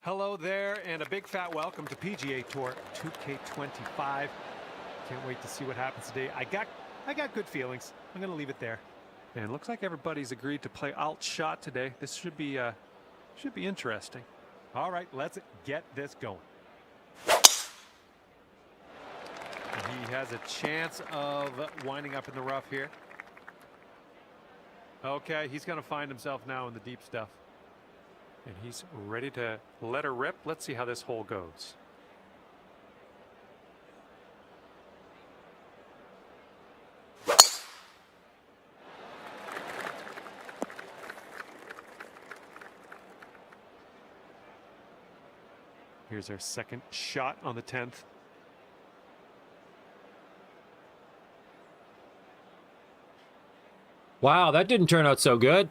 Hello there, and a big fat welcome to PGA Tour 2K25. Can't wait to see what happens today. I got good feelings. I'm gonna leave it there. And looks like everybody's agreed to play alt shot today. This should be interesting. All right, let's get this going. He has a chance of winding up in the rough here. Okay, he's gonna find himself now in the deep stuff. And he's ready to let her rip. Let's see how this hole goes. Here's our second shot on the 10th. Wow, that didn't turn out so good.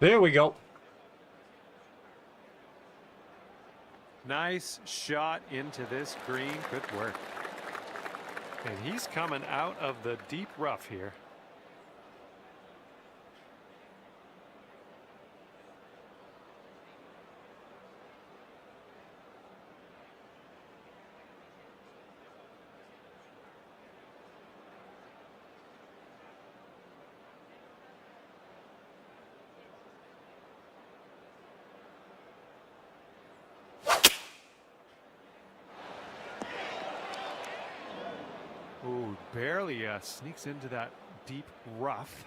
There we go. Nice shot into this green. Good work. And he's coming out of the deep rough here. Ooh, barely sneaks into that deep rough.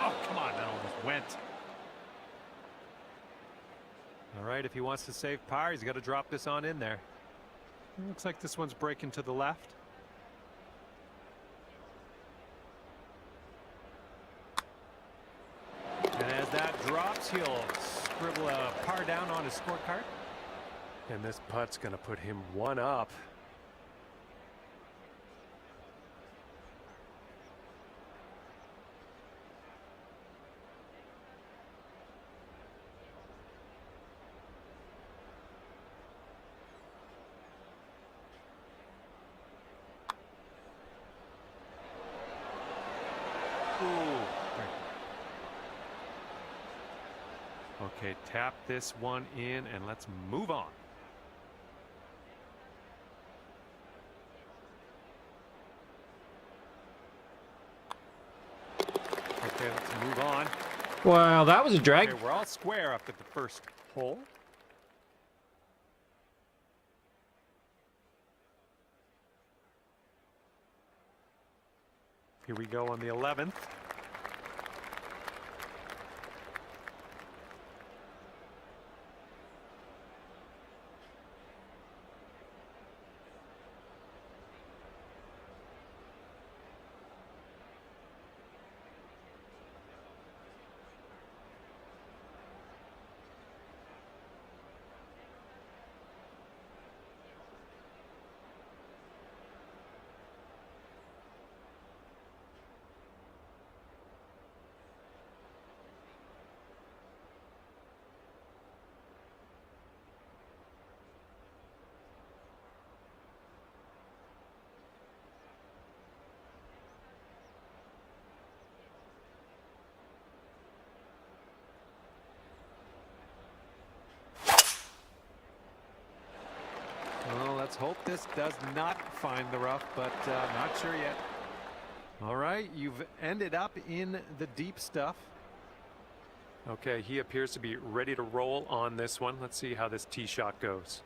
Oh, come on, that almost went. All right, if he wants to save par, he's got to drop this on in there. It looks like this one's breaking to the left. And as that drops, he'll scribble a par down on his scorecard. And this putt's going to put him one up. Okay, tap this one in and let's move on. Okay, let's move on. Wow, that was a drag. Okay, we're all square up at the first hole. Here we go on the 11th. Let's hope this does not find the rough, but not sure yet. All right, you've ended up in the deep stuff. Okay, he appears to be ready to roll on this one. Let's see how this tee shot goes.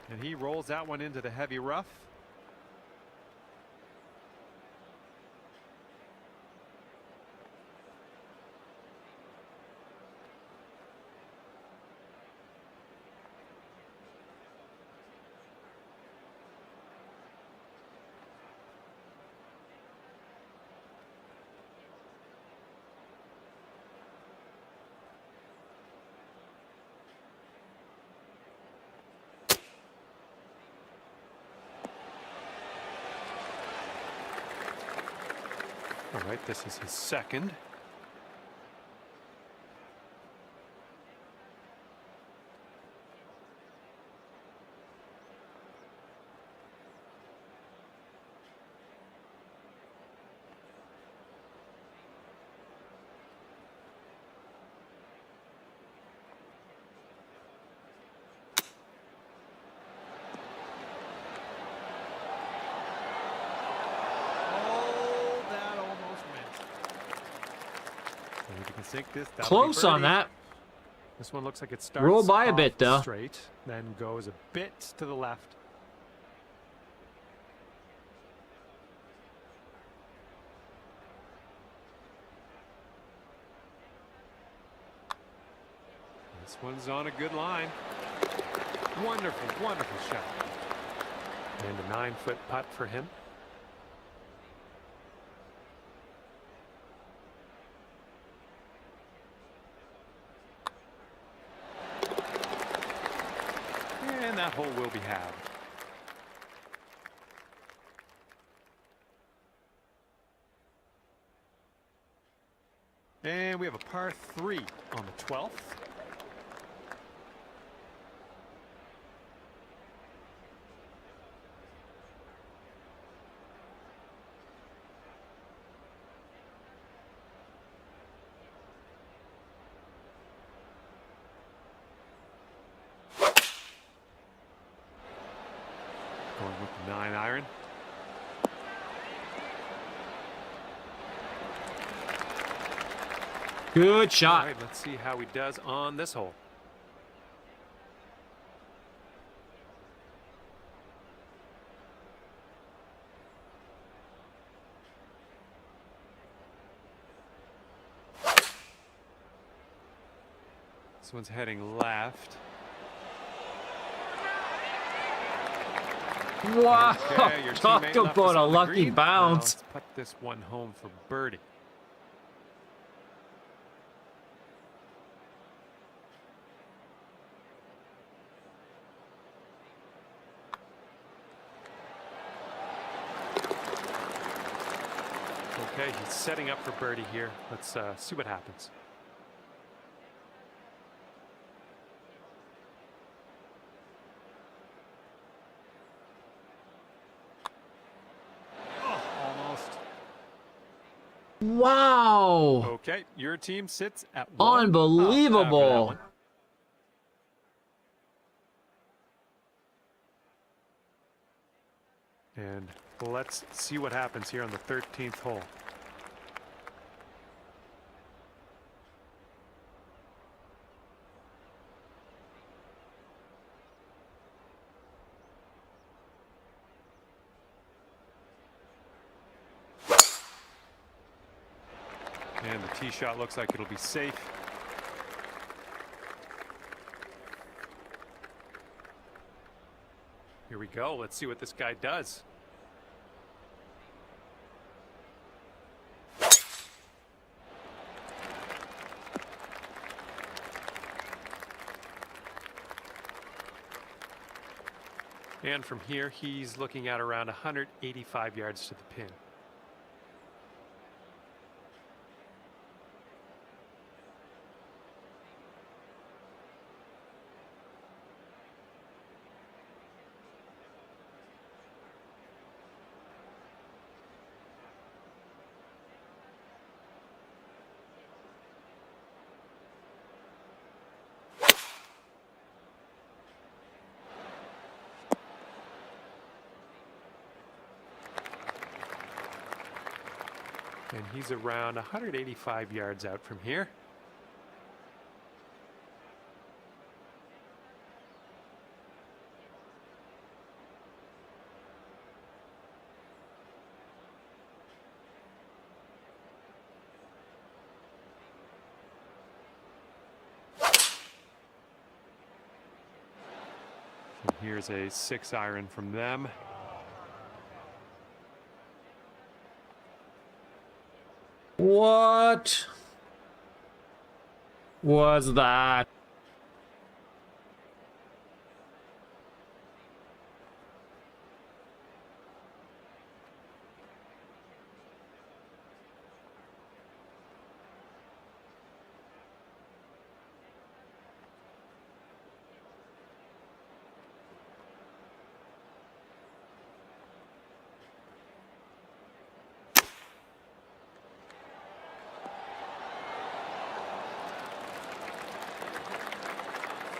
And he rolls that one into the heavy rough. All right, this is his second. If you can sink this, Close on that. This one looks like it starts Roll by a off bit, though. straight, then goes a bit to the left. This one's on a good line. Wonderful, wonderful shot. And a 9-foot putt for him. And that hole will be had. And we have a par 3 on the 12th. Going with the 9-iron. Good shot. All right, let's see how he does on this hole. This one's heading left. Wow. Okay, your Talk teammate left us about a on the lucky green. Now bounce. let's put this one home for birdie. Okay, he's setting up for birdie here. Let's see what happens. Oh, almost. Wow. Okay, your team sits at 1 up after that Unbelievable. one. And let's see what happens here on the 13th hole. And the tee shot looks like it'll be safe. Here we go. Let's see what this guy does. And from here, he's looking at around 185 yards to the pin. And he's around 185 yards out from here. And here's a 6-iron from them. What was that?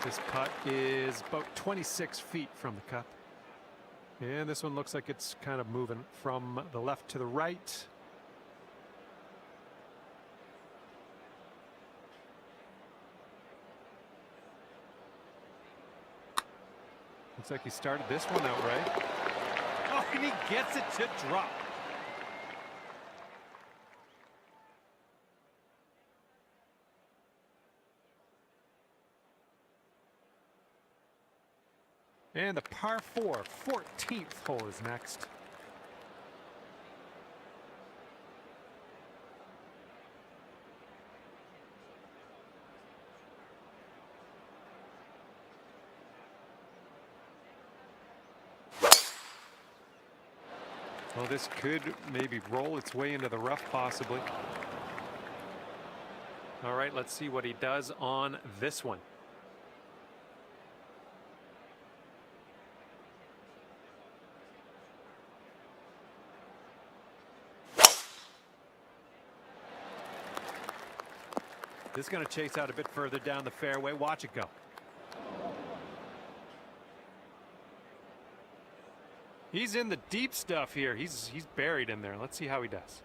This putt is about 26 feet from the cup. And this one looks like it's kind of moving from the left to the right. Looks like he started this one out right. Oh, and he gets it to drop. And the par 4, 14th hole is next. Well, this could maybe roll its way into the rough, possibly. All right, let's see what he does on this one. This is going to chase out a bit further down the fairway. Watch it go. He's in the deep stuff here. He's buried in there. Let's see how he does.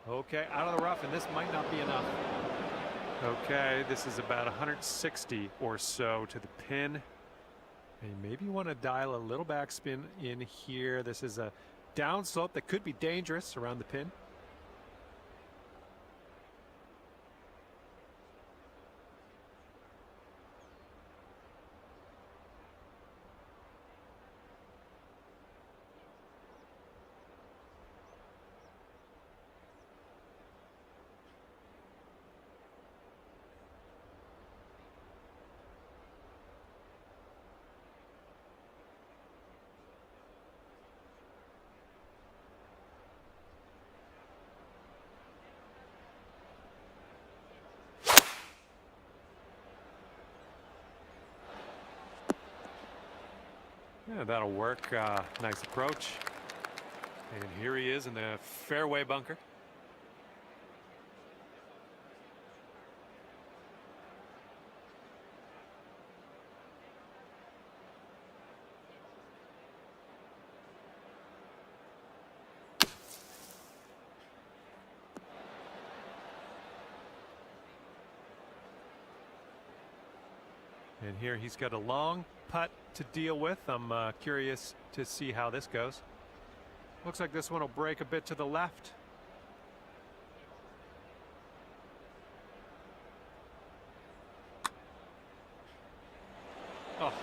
Okay, out of the rough, and this might not be enough. Okay, this is about 160 or so to the pin. And maybe you want to dial a little backspin in here. This is a downslope that could be dangerous around the pin. Yeah, that'll work. Nice approach. And here he is in the fairway bunker. And here he's got a long putt to deal with. I'm curious to see how this goes. Looks like this one will break a bit to the left. Oh.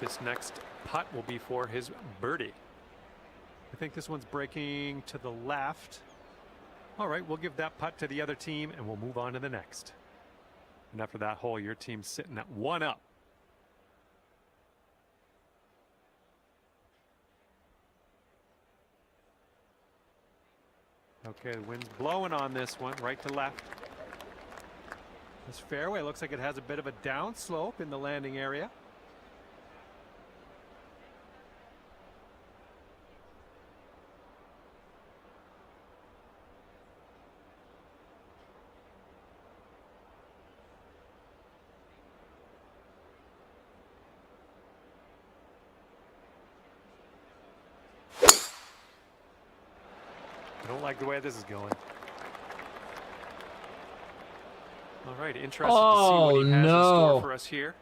This next putt will be for his birdie. I think this one's breaking to the left. All right, we'll give that putt to the other team and we'll move on to the next. And after that hole, your team's sitting at 1 up. Okay, the wind's blowing on this one, right to left. This fairway looks like it has a bit of a down slope in the landing area. I don't like the way this is going. All right, interested to see what he has in store for us here.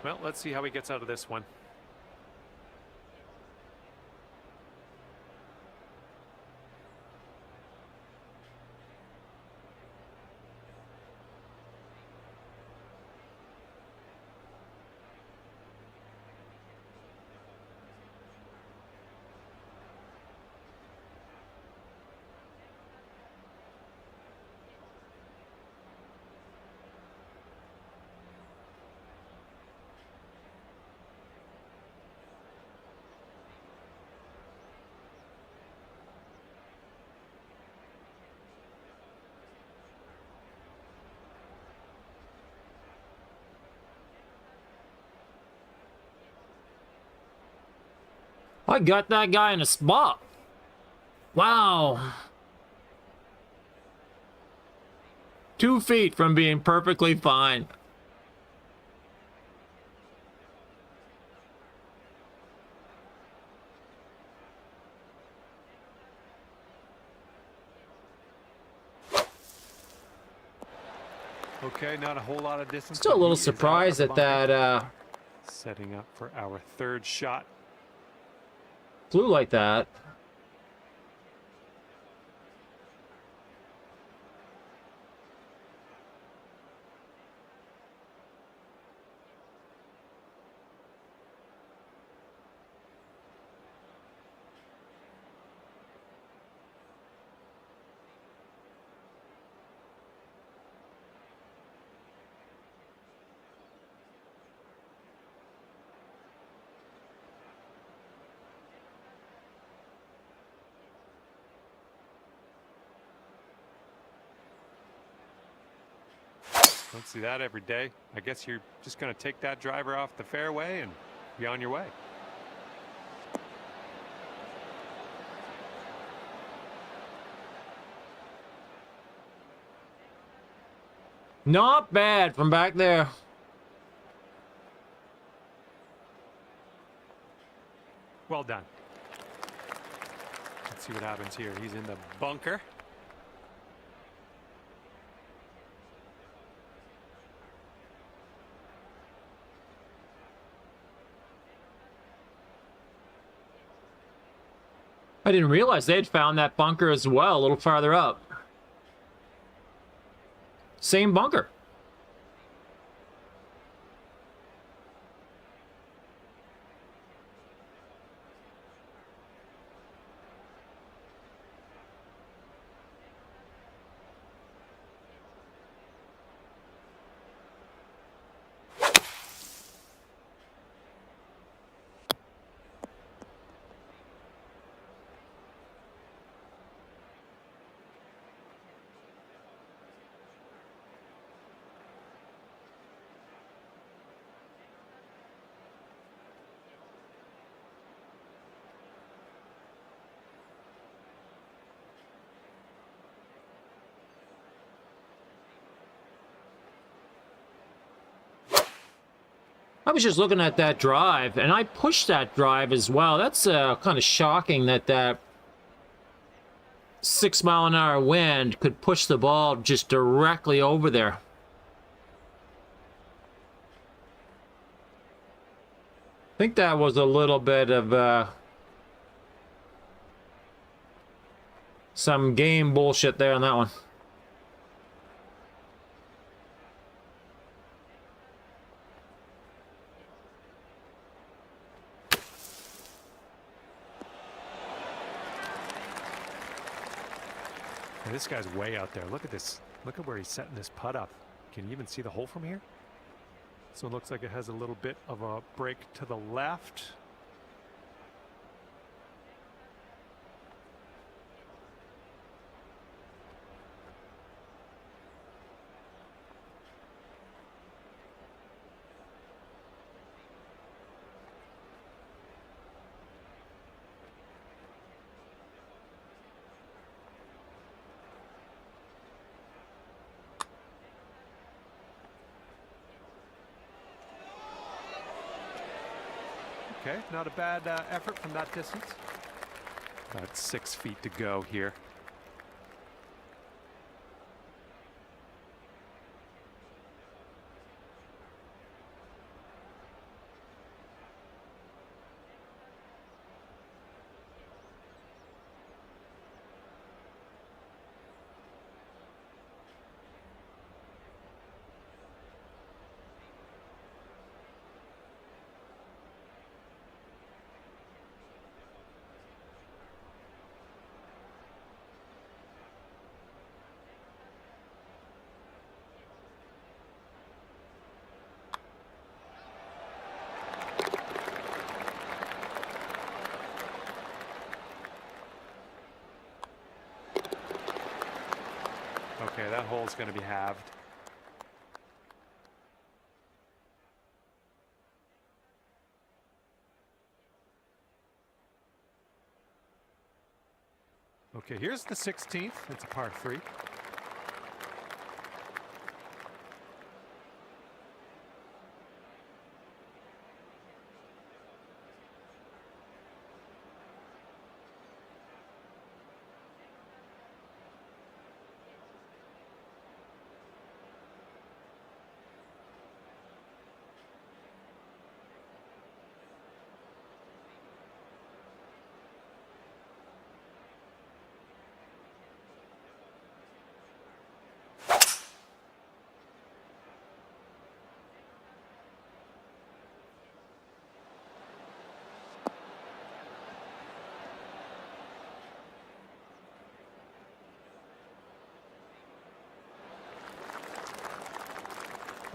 Well, let's see how he gets out of this one. I got that guy in a spot. Wow. 2 feet from being perfectly fine. Okay, not a whole lot of distance. Still a little surprised at that setting up for our third shot. flew like that. Don't see that every day. I guess you're just going to take that driver off the fairway and be on your way. Not bad from back there. Well done. Let's see what happens here. He's in the bunker. I didn't realize they'd found that bunker as well, a little farther up. Same bunker. I was just looking at that drive, and I pushed that drive as well. That's kind of shocking that that 6-mile-an-hour wind could push the ball just directly over there. I think that was a little bit of some game bullshit there on that one. And this guy's way out there. Look at this. Look at where he's setting this putt up. Can you even see the hole from here? So it looks like it has a little bit of a break to the left. Okay, not a bad effort from that distance. About 6 feet to go here. Okay, that hole's going to be halved. Okay, here's the 16th. It's a par 3.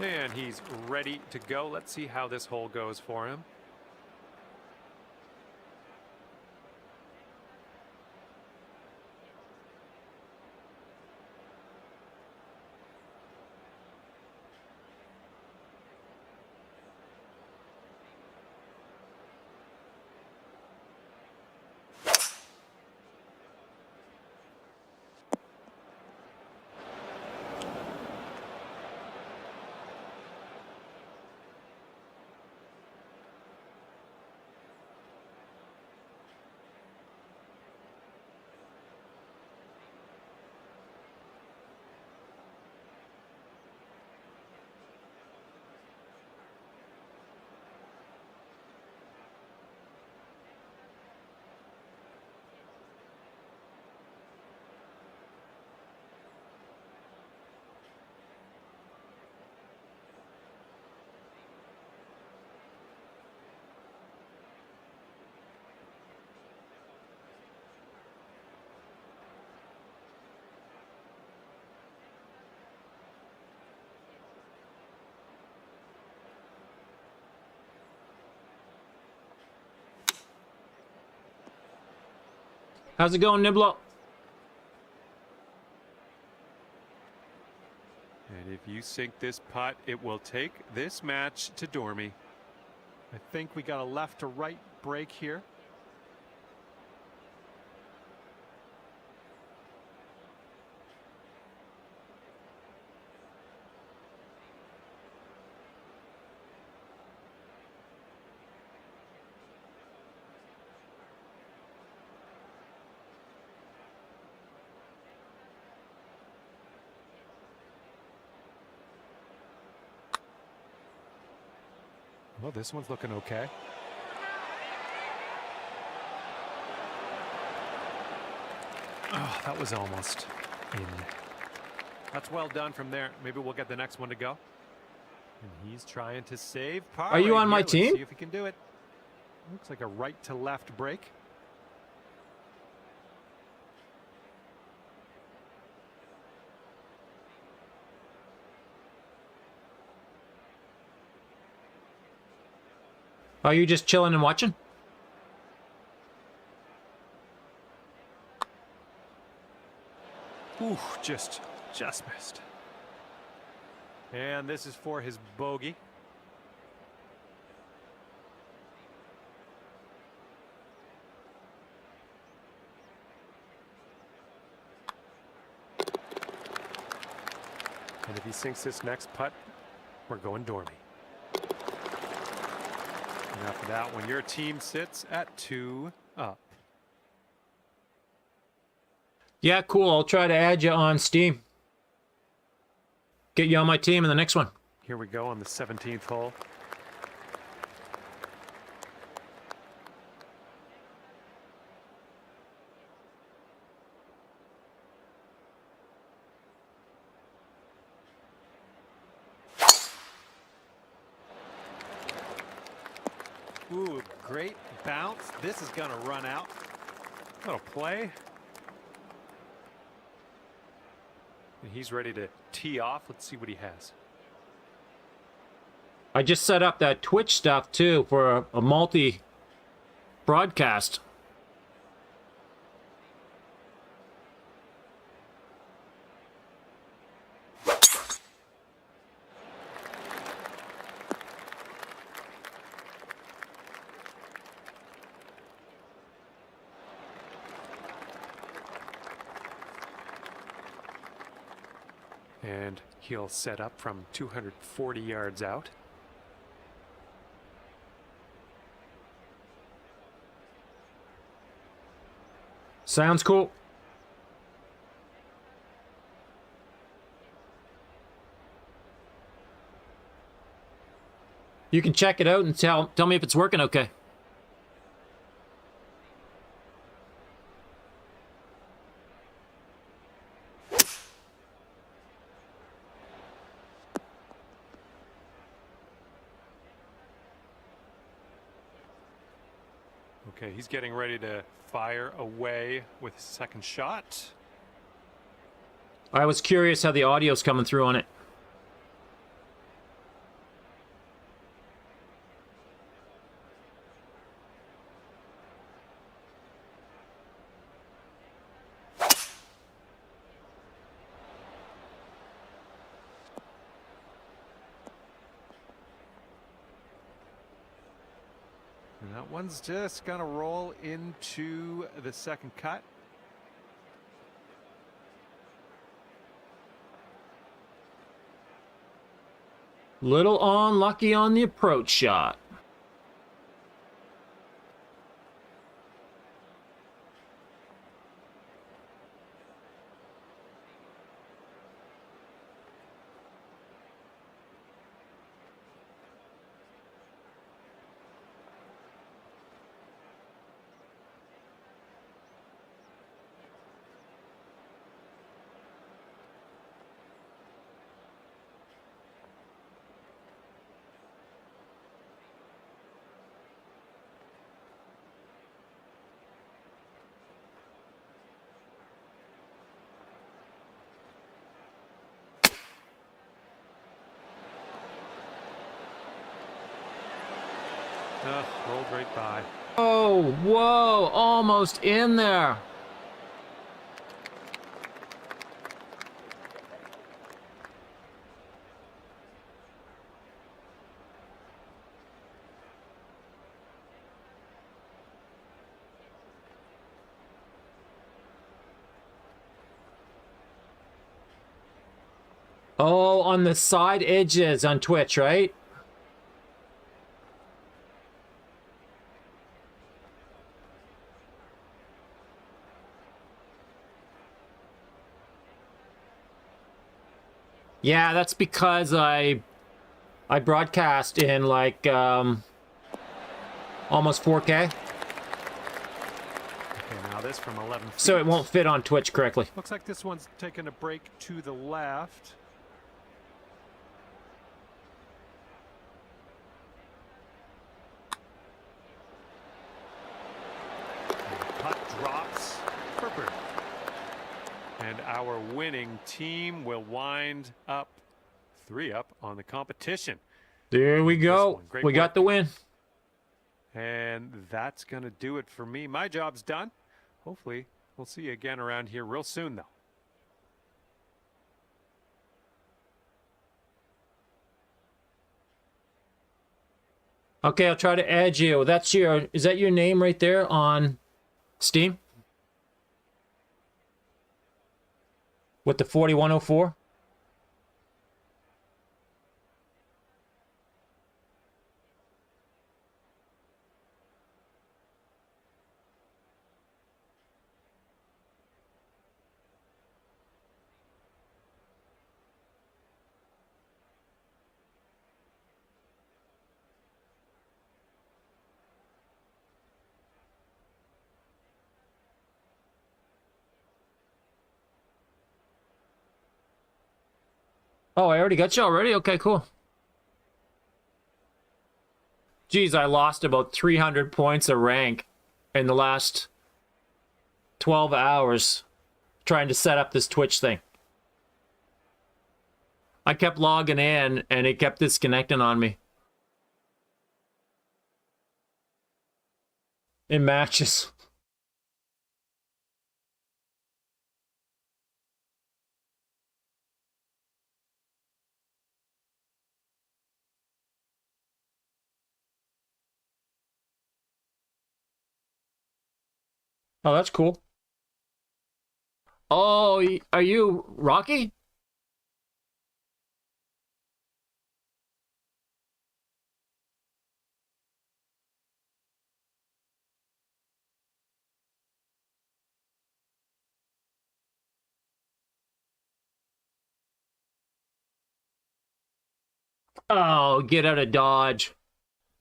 And he's ready to go. Let's see how this hole goes for him. How's it going, Niblo? And if you sink this putt, it will take this match to Dormy. I think we got a left to right break here. Well, this one's looking okay. Oh, that was almost in. That's well done from there. Maybe we'll get the next one to go. And he's trying to save par. Are you right on my here. Let's team? see if he can do it. Looks like a right to left break. Are you just chilling and watching? Ooh, just missed. And this is for his bogey. And if he sinks this next putt, we're going dormy. And after that, when your team sits at 2 up. Yeah, cool. I'll try to add you on Steam. Get you on my team in the next one. Here we go on the 17th hole. Ooh, great bounce. This is going to run out. Little play. And he's ready to tee off. Let's see what he has. I just set up that Twitch stuff too for a multi-broadcast. And he'll set up from 240 yards out. Sounds cool. You can check it out and tell me if it's working okay. Okay, he's getting ready to fire away with his second shot. I was curious how the audio's coming through on it. And that one's just gonna roll into the second cut. Little unlucky on the approach shot. Rolled right by. Oh, whoa, almost in there. Oh, on the side edges on Twitch, right? Yeah, that's because I broadcast in like almost 4K. Okay, now this from 11 feet. So it won't fit on Twitch correctly. Looks like this one's taking a break to the left. And the putt drops for birdie. And our winning team will wind up 3 up on the competition. There we go. Great We got work. the win. And that's going to do it for me. My job's done. Hopefully, we'll see you again around here real soon, though. Okay, I'll try to add you. Is that your name right there on Steam? With the 4104? Oh, I already got you already? Okay, cool. Geez, I lost about 300 points of rank in the last 12 hours trying to set up this Twitch thing. I kept logging in and it kept disconnecting on me. In matches. Oh, that's cool. Oh, are you Rocky? Oh, get out of Dodge.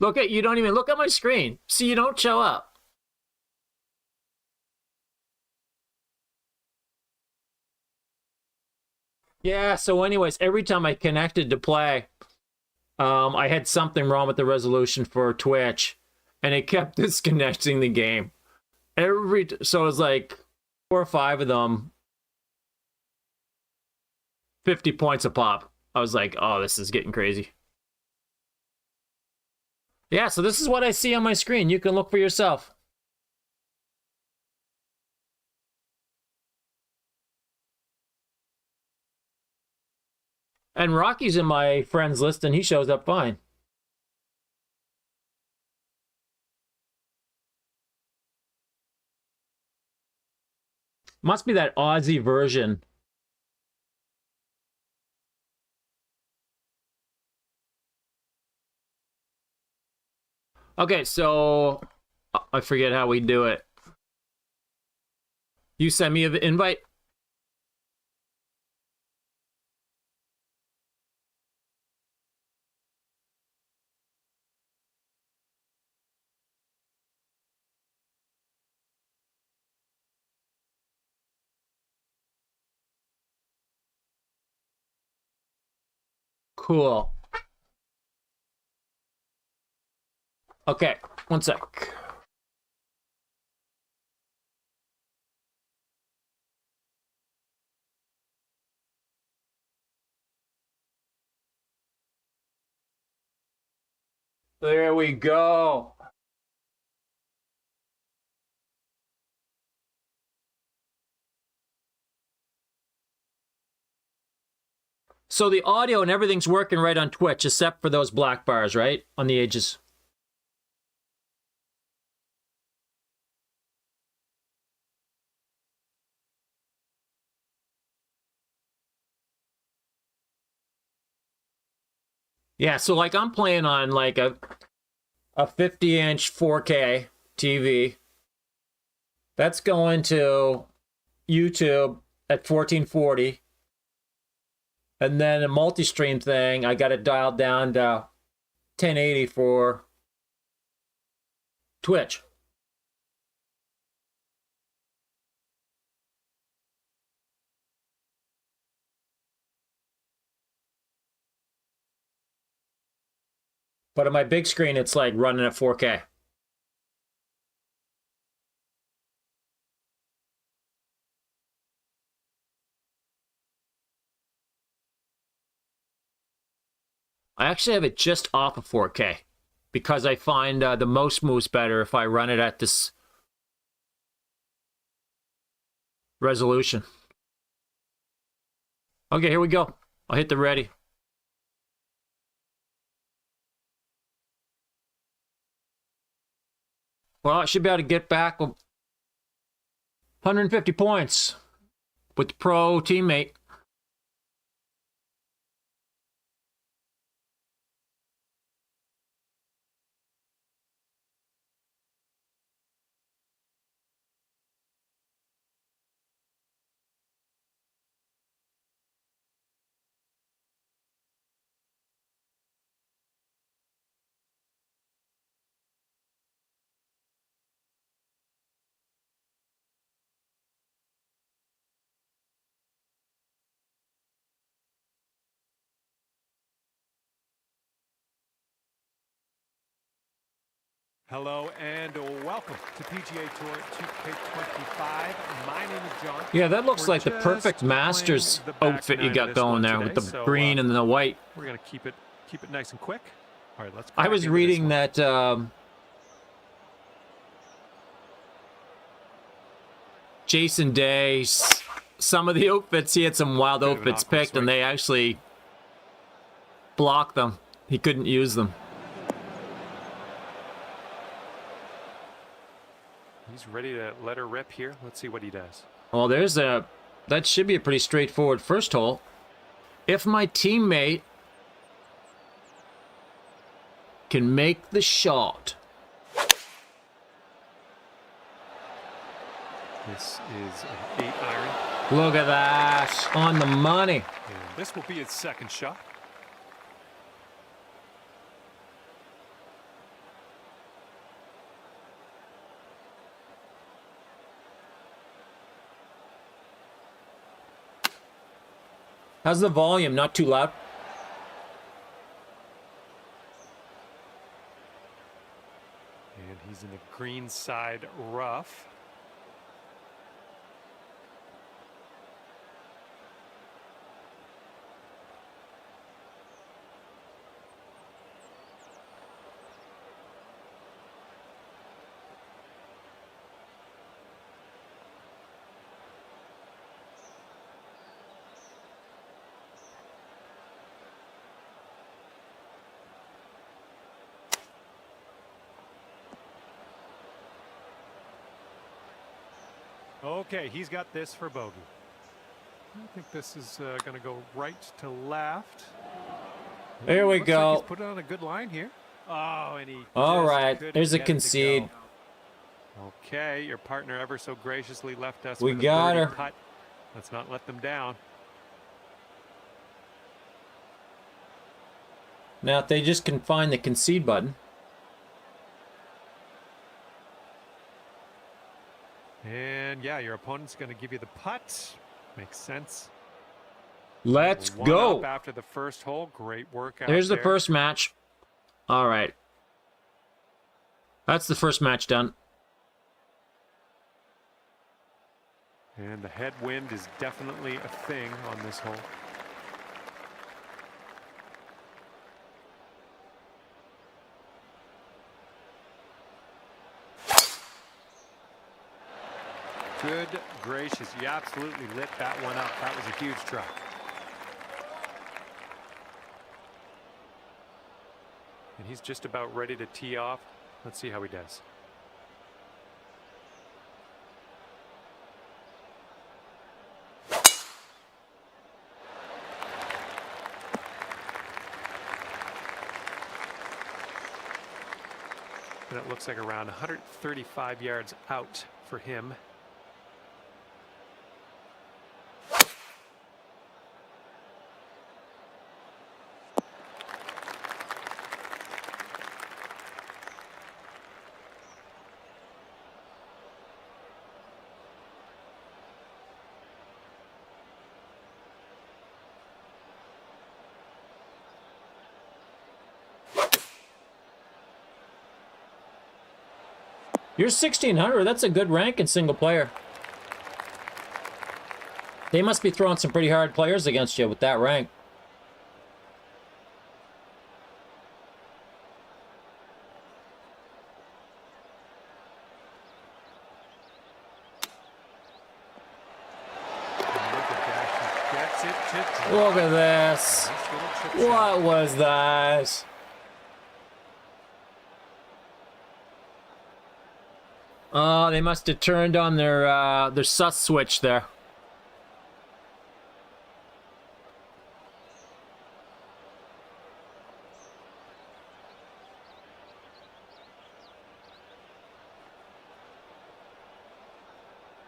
You don't even look at my screen. See, you don't show up. Yeah, so anyways, every time I connected to play, I had something wrong with the resolution for Twitch, and it kept disconnecting the game. So it was like 4 or 5 of them, 50 points a pop. I was like, oh, this is getting crazy. Yeah, so this is what I see on my screen. You can look for yourself. And Rocky's in my friends list, and he shows up fine. Must be that Aussie version. Okay, so I forget how we do it. You send me an invite? Cool. Okay, one sec. There we go. So the audio and everything's working right on Twitch, except for those black bars, right? On the edges. Yeah, so like I'm playing on like a 50-inch 4K TV. That's going to YouTube at 1440. And then a multi-stream thing, I got it dialed down to 1080 for Twitch. But on my big screen, it's like running at 4K. I actually have it just off of 4K. because I find the most moves better if I run it at this resolution. Okay, here we go. I'll hit the ready. Well, I should be able to get back 150 points with the pro teammate. Hello and welcome to PGA Tour 2K25. My name is John. Yeah, that looks We're like the perfect Masters playing the back outfit you nine of got this going one there today, with the so, green and the white. We're gonna keep it nice and quick. All right, let's. I was reading that Jason Day, some of the outfits, he had some wild Bit of an outfits awkward picked, and they actually blocked them. He couldn't use them. He's ready to let her rip here. Let's see what he does. Well, that should be a pretty straightforward first hole. If my teammate can make the shot. This is an 8-iron. Look at that, on the money. And this will be his second shot. How's the volume? Not too loud? And he's in the green side rough. Okay, he's got this for bogey. I think this is going to go right to left. There we Looks go. Like he's put it on a good line here. Oh, and he. All just right, couldn't there's a get it to concede. go. Okay, your partner ever so graciously left us. We with got a birdie her. putt. Let's not let them down. Now, if they just can find the concede button. And yeah, your opponent's going to give you the putt. Makes sense. Let's One go. up after the first hole. Great work out There's the there. first match. All right. That's the first match done. And the headwind is definitely a thing on this hole. Good gracious, you absolutely lit that one up. That was a huge try. And he's just about ready to tee off. Let's see how he does. And it looks like around 135 yards out for him. You're 1600. That's a good rank in single player. They must be throwing some pretty hard players against you with that rank. it. Look at this. Nice little chip shot. What was that? Oh, they must have turned on their sus switch there.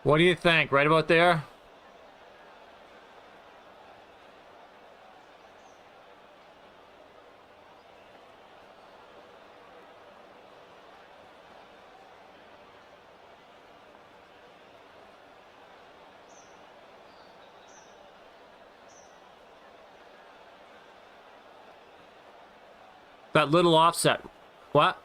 What do you think? Right about there? That little offset. What?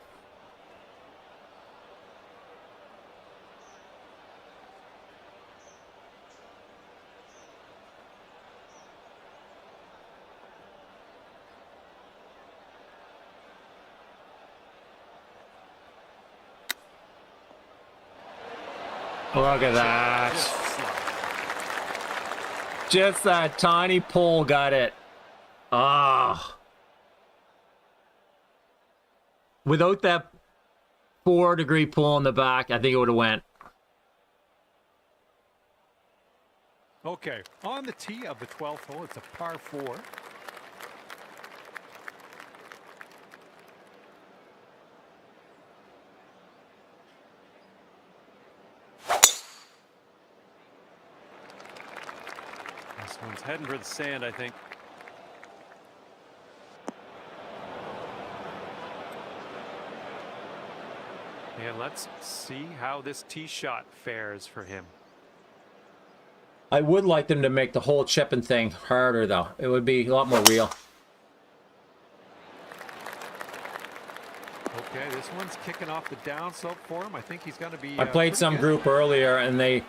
Look at that. Just that tiny pull got it. Ah. Without that 4-degree pull in the back, I think it would have went. Okay, on the tee of the 12th hole, it's a par 4. This one's heading for the sand, I think. And let's see how this tee shot fares for him. I would like them to make the whole chipping thing harder, though. It would be a lot more real. Okay, this one's kicking off the downslope for him. I think he's going to be... I played some good. group earlier, and they...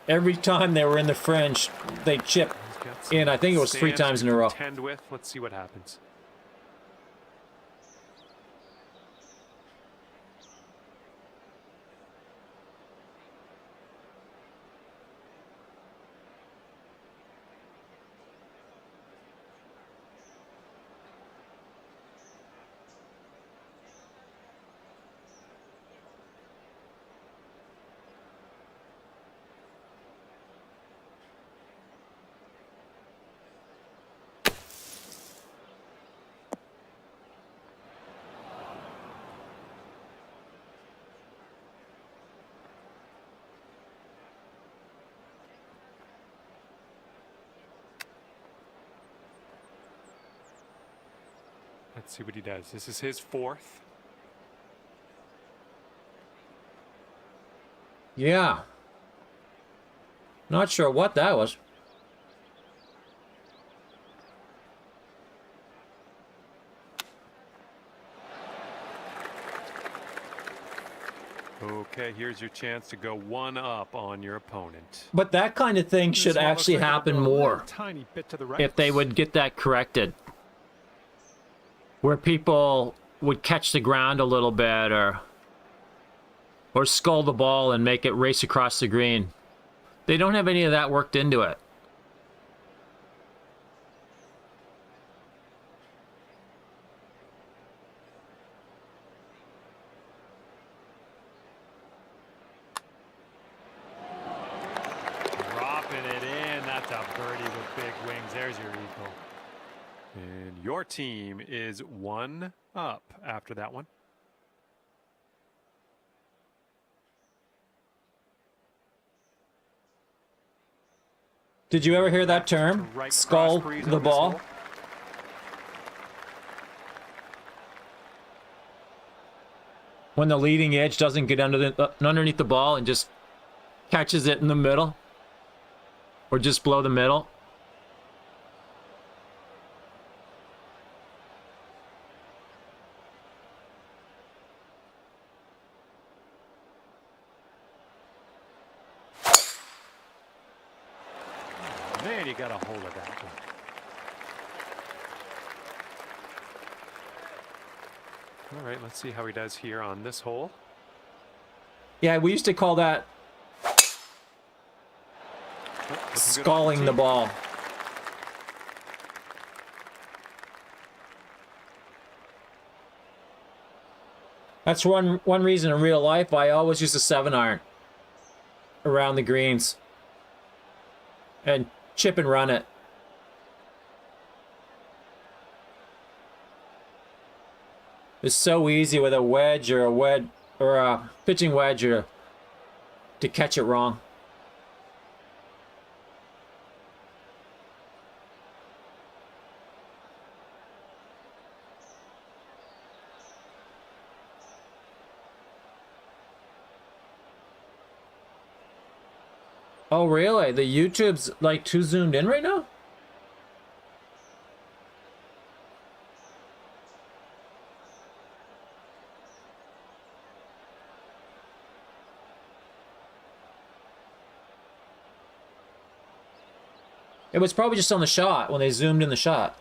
Every time they were in the fringe, they chipped in. I think it was 3 times in a row. Contend with. Let's see what happens. Let's see what he does. This is his 4th. Yeah. Not sure what that was. Okay, here's your chance to go 1 up on your opponent. But that kind of thing should actually happen more Tiny bit to the right. if they would get that corrected. Where people would catch the ground a little bit or skull the ball and make it race across the green. They don't have any of that worked into it. Dropping it in. That's a birdie with big wings. There's your eagle. And your team is 1 up after that one. Did you ever hear that term? Right Skull cross breeze the on this ball? hole. When the leading edge doesn't get underneath the ball and just catches it in the middle? Or just below the middle? Man, you got a hold of that one. All right, let's see how he does here on this hole. Yeah, we used to call that Oh, looking good on sculling the tee. ball. That's one reason in real life I always use a 7-iron around the greens and chip and run it. It's so easy with a wedge or a pitching wedge or to catch it wrong. Oh, really? The YouTube's like too zoomed in right now? It was probably just on the shot when they zoomed in the shot.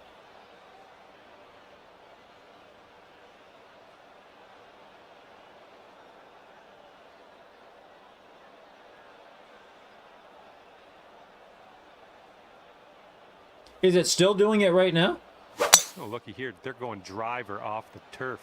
Is it still doing it right now? Oh, looky here. They're going driver off the turf.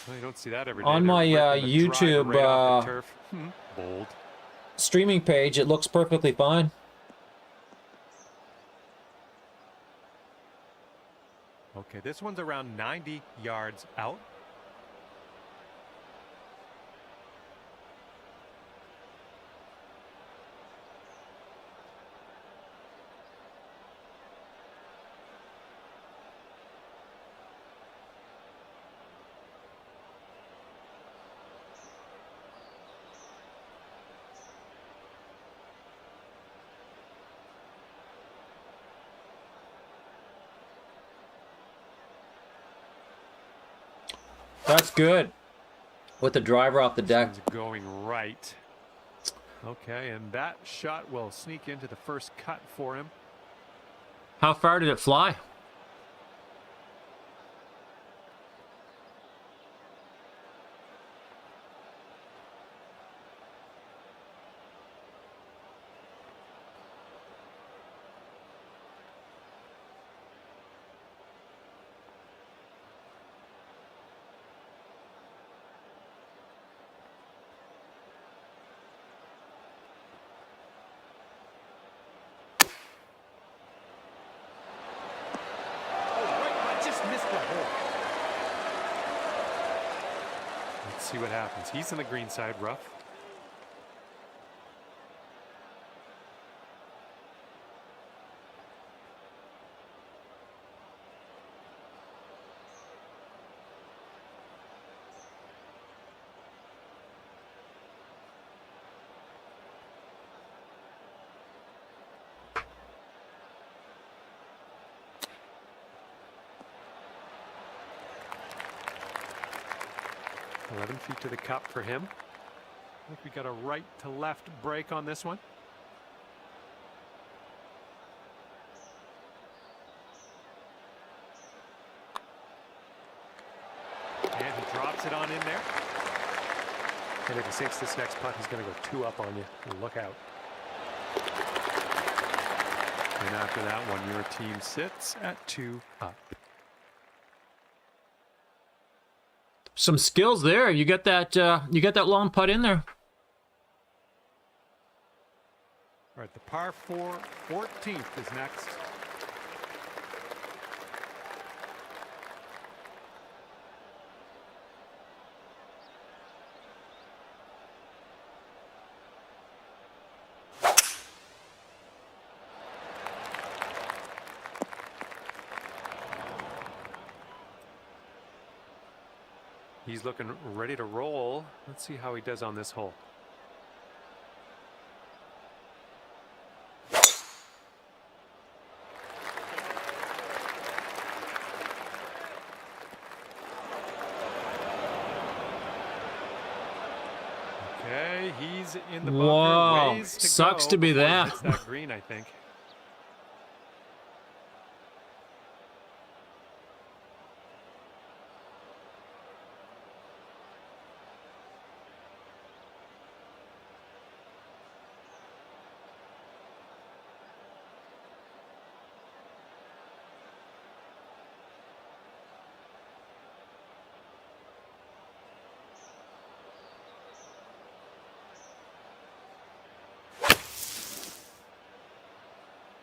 Well, you don't see that every day. On my YouTube right off the turf. Bold. Streaming page, it looks perfectly fine. Okay, this one's around 90 yards out. That's good. With the driver off the deck. This one's going right. Okay, and that shot will sneak into the first cut for him. How far did it fly? See what happens. He's in the green side rough. .11 feet to the cup for him. I think we got a right to left break on this one. And he drops it on in there. And if he sinks this next putt, he's going to go 2 up on you. Look out. And after that one, your team sits at 2 up. Some skills there. You got that long putt in there. All right, the par 4 14th is next. He's looking ready to roll. Let's see how he does on this hole. Okay, he's in the bunker. Whoa, Ways to sucks go to be before he that. hits that green, I think.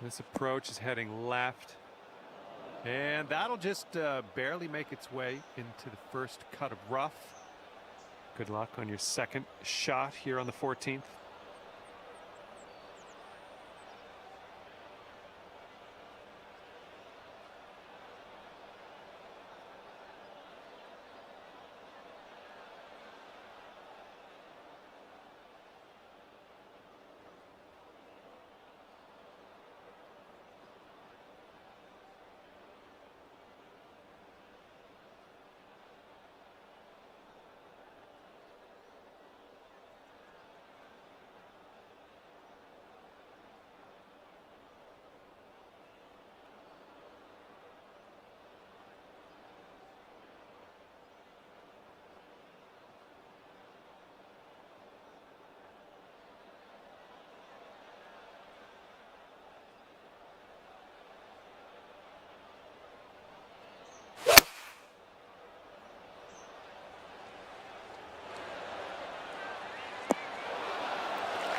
This approach is heading left. And that'll just barely make its way into the first cut of rough. Good luck on your second shot here on the 14th.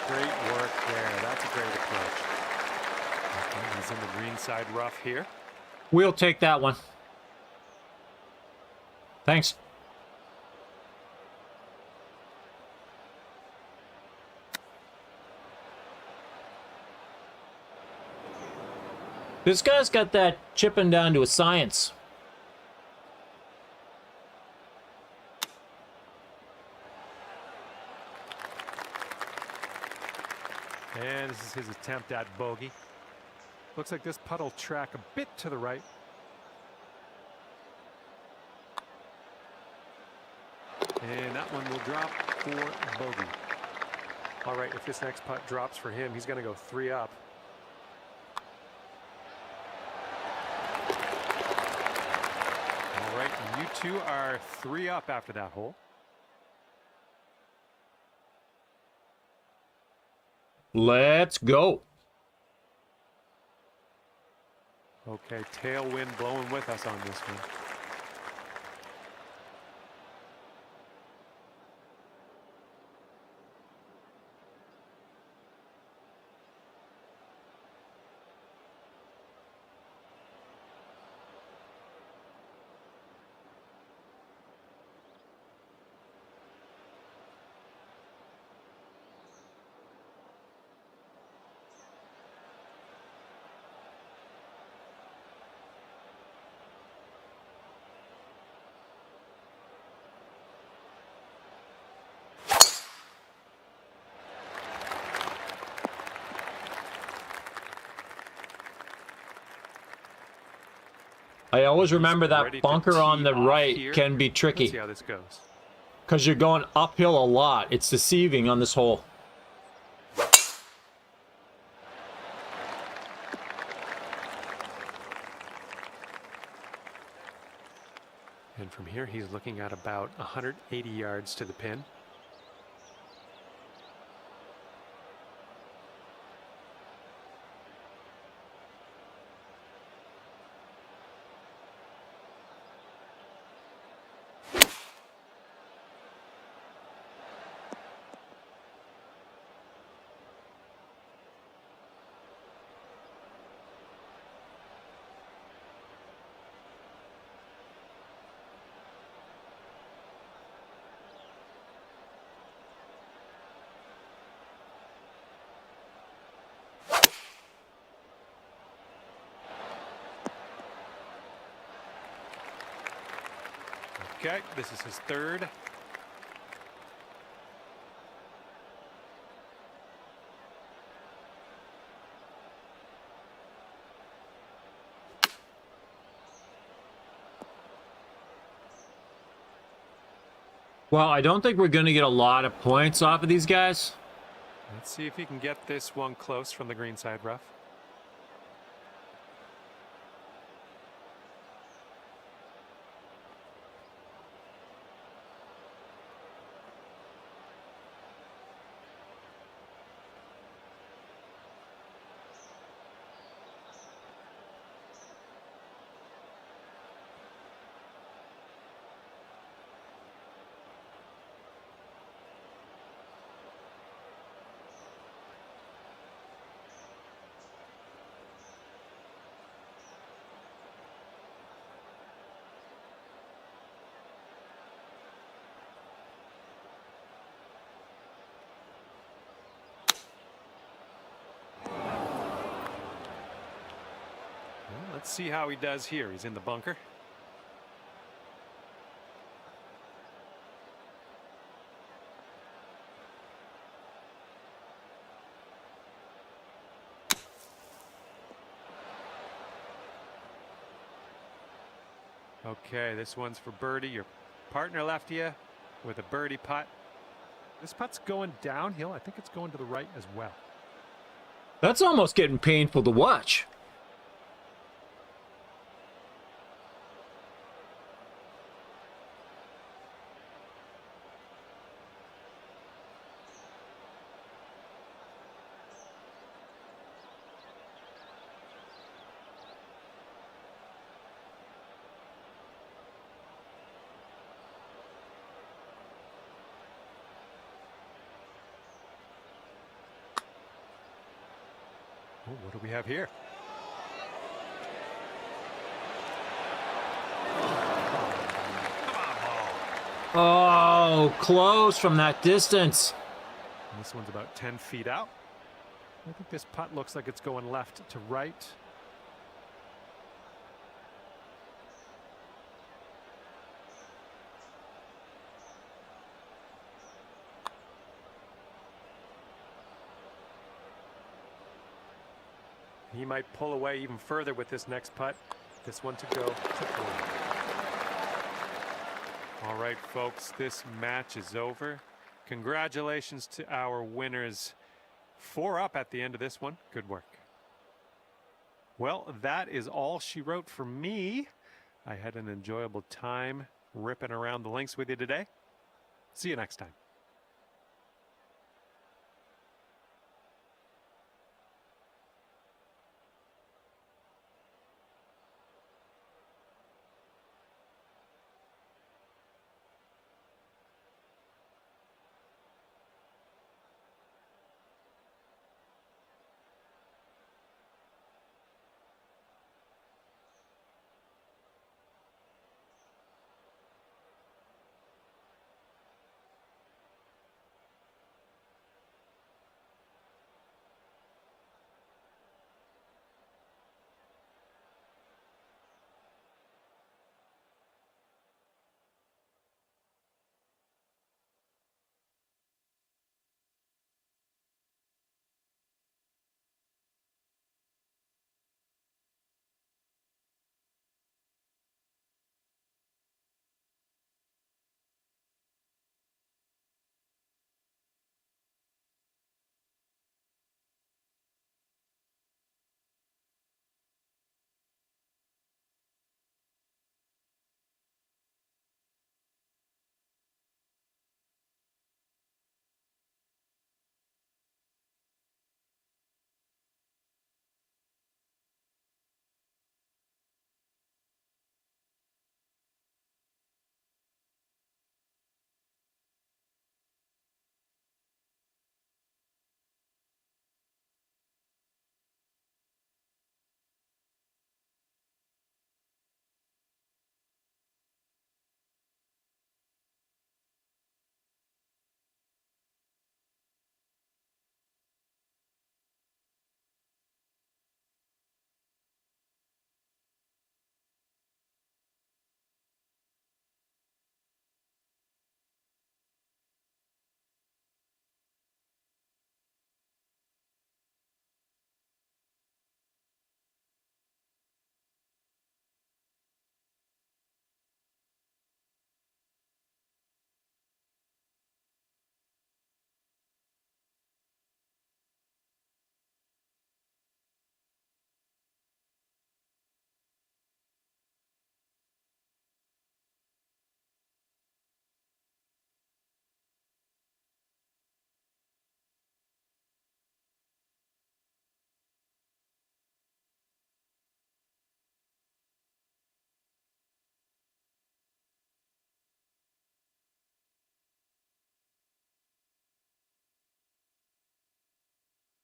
Great work there. That's a great approach. Okay, he's in the green side rough here. We'll take that one. Thanks. This guy's got that chipping down to a science. And this is his attempt at bogey. Looks like this putt will track a bit to the right. And that one will drop for bogey. All right, if this next putt drops for him, he's going to go 3 up. All right, and you two are 3 up after that hole. Let's go. Okay, tailwind blowing with us on this one. I always remember that Ready to bunker on tee the off right here. can be Let's tricky see how this goes. because you're going uphill a lot. It's deceiving on this hole. And from here, he's looking at about 180 yards to the pin. Okay, this is his third. Well, I don't think we're going to get a lot of points off of these guys. Let's see if he can get this one close from the green side rough. Let's see how he does here. He's in the bunker. Okay, this one's for birdie. Your partner left you with a birdie putt. This putt's going downhill. I think it's going to the right as well. That's almost getting painful to watch. Oh, what do we have here? Oh, close from that distance. And this one's about 10 feet out. I think this putt looks like it's going left to right. He might pull away even further with this next putt. This one to go to 4. All right, folks, this match is over. Congratulations to our winners. 4 up at the end of this one. Good work. Well, that is all she wrote for me. I had an enjoyable time ripping around the links with you today. See you next time.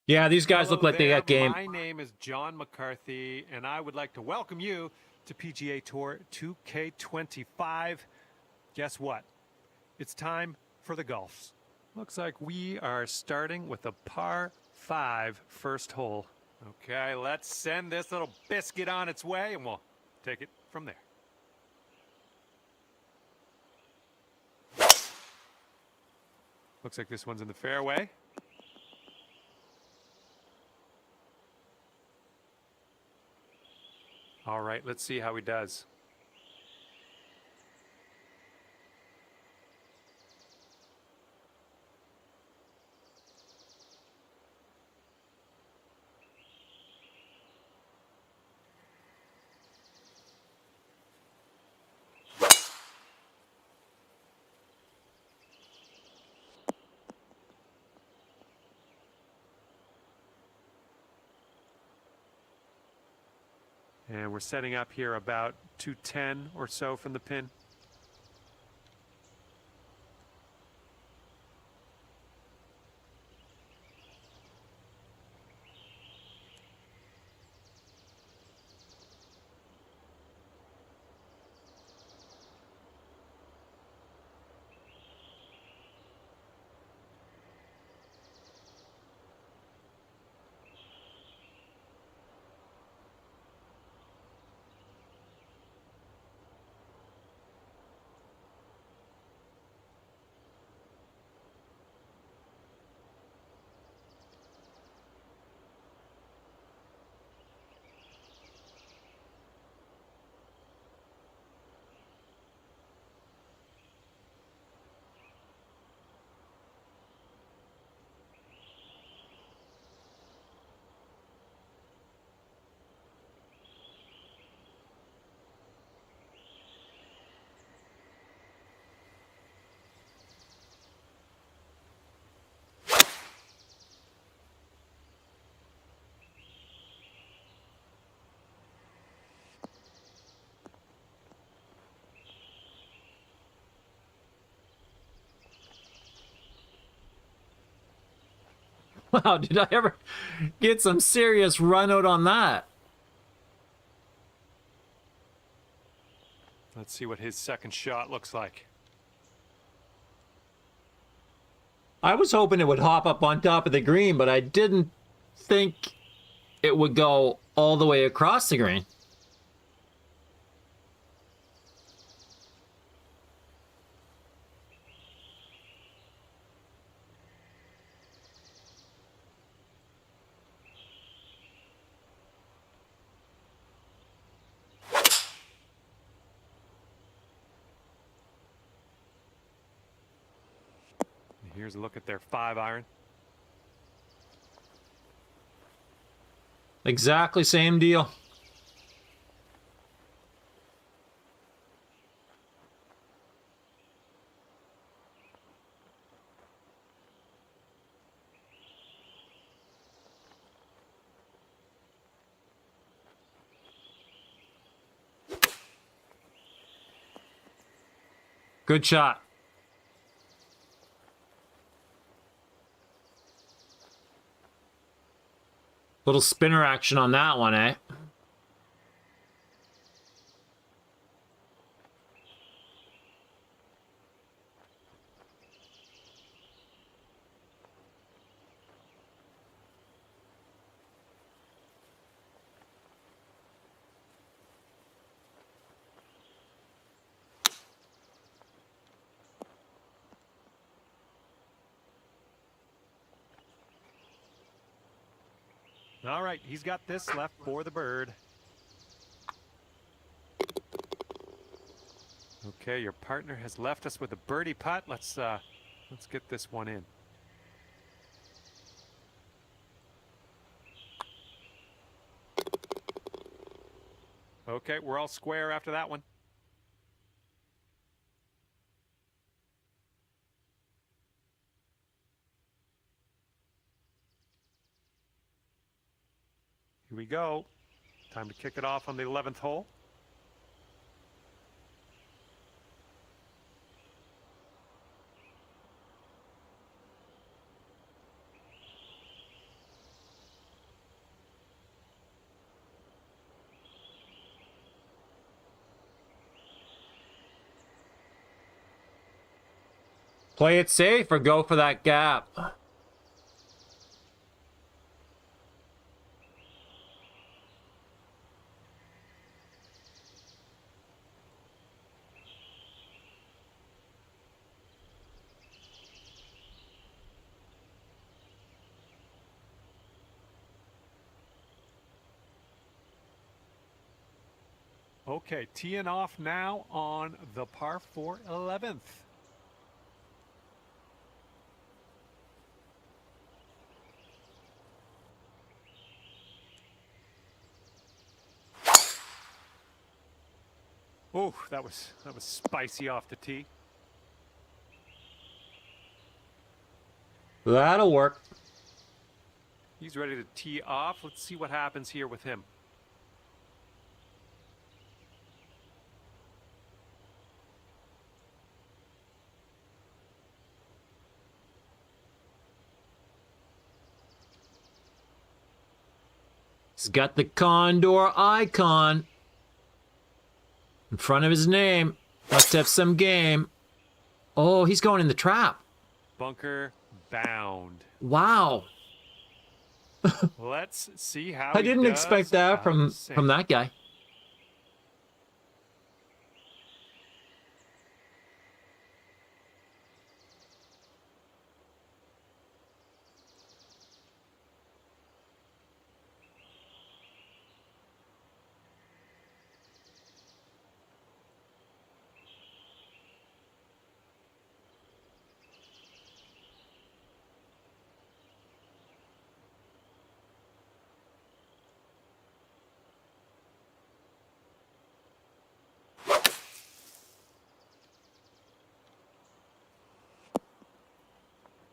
Yeah, these guys look Hello like they there. got game. My name is John McCarthy, and I would like to welcome you to PGA Tour 2K25. Guess what? It's time for the golfs. Looks like we are starting with a par 5 first hole Okay, let's send this little biscuit on its way, and we'll take it from there. Looks like this one's in the fairway. All right, let's see how he does. And we're setting up here about 210 or so from the pin. Wow, did I ever get some serious run out on that? Let's see what his second shot looks like. I was hoping it would hop up on top of the green, but I didn't think it would go all the way across the green. Here's a look at their 5-iron. Exactly same deal. Good shot. Little spinner action on that one, eh? All right, he's got this left for the bird. Okay, your partner has left us with a birdie putt. Let's get this one in. Okay, we're all square after that one. Here we go. Time to kick it off on the 11th hole. Play it safe or go for that gap. Okay, teeing off now on the par 4 11th. Oh, that was spicy off the tee. That'll work. He's ready to tee off. Let's see what happens here with him. He's got the condor icon in front of his name. Must have some game. Oh, he's going in the trap. Bunker bound. Wow. Let's see how I didn't expect that from that guy.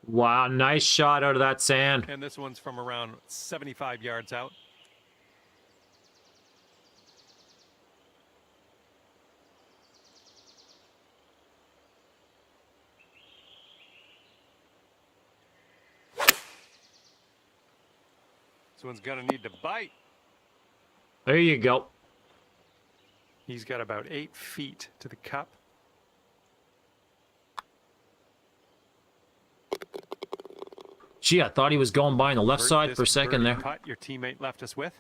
Wow, nice shot out of that sand. And this one's from around 75 yards out. This one's gonna need to bite. There you go. He's got about 8 feet to the cup. Gee, I thought he was going by on the left side for a second there. Putt your teammate left us with.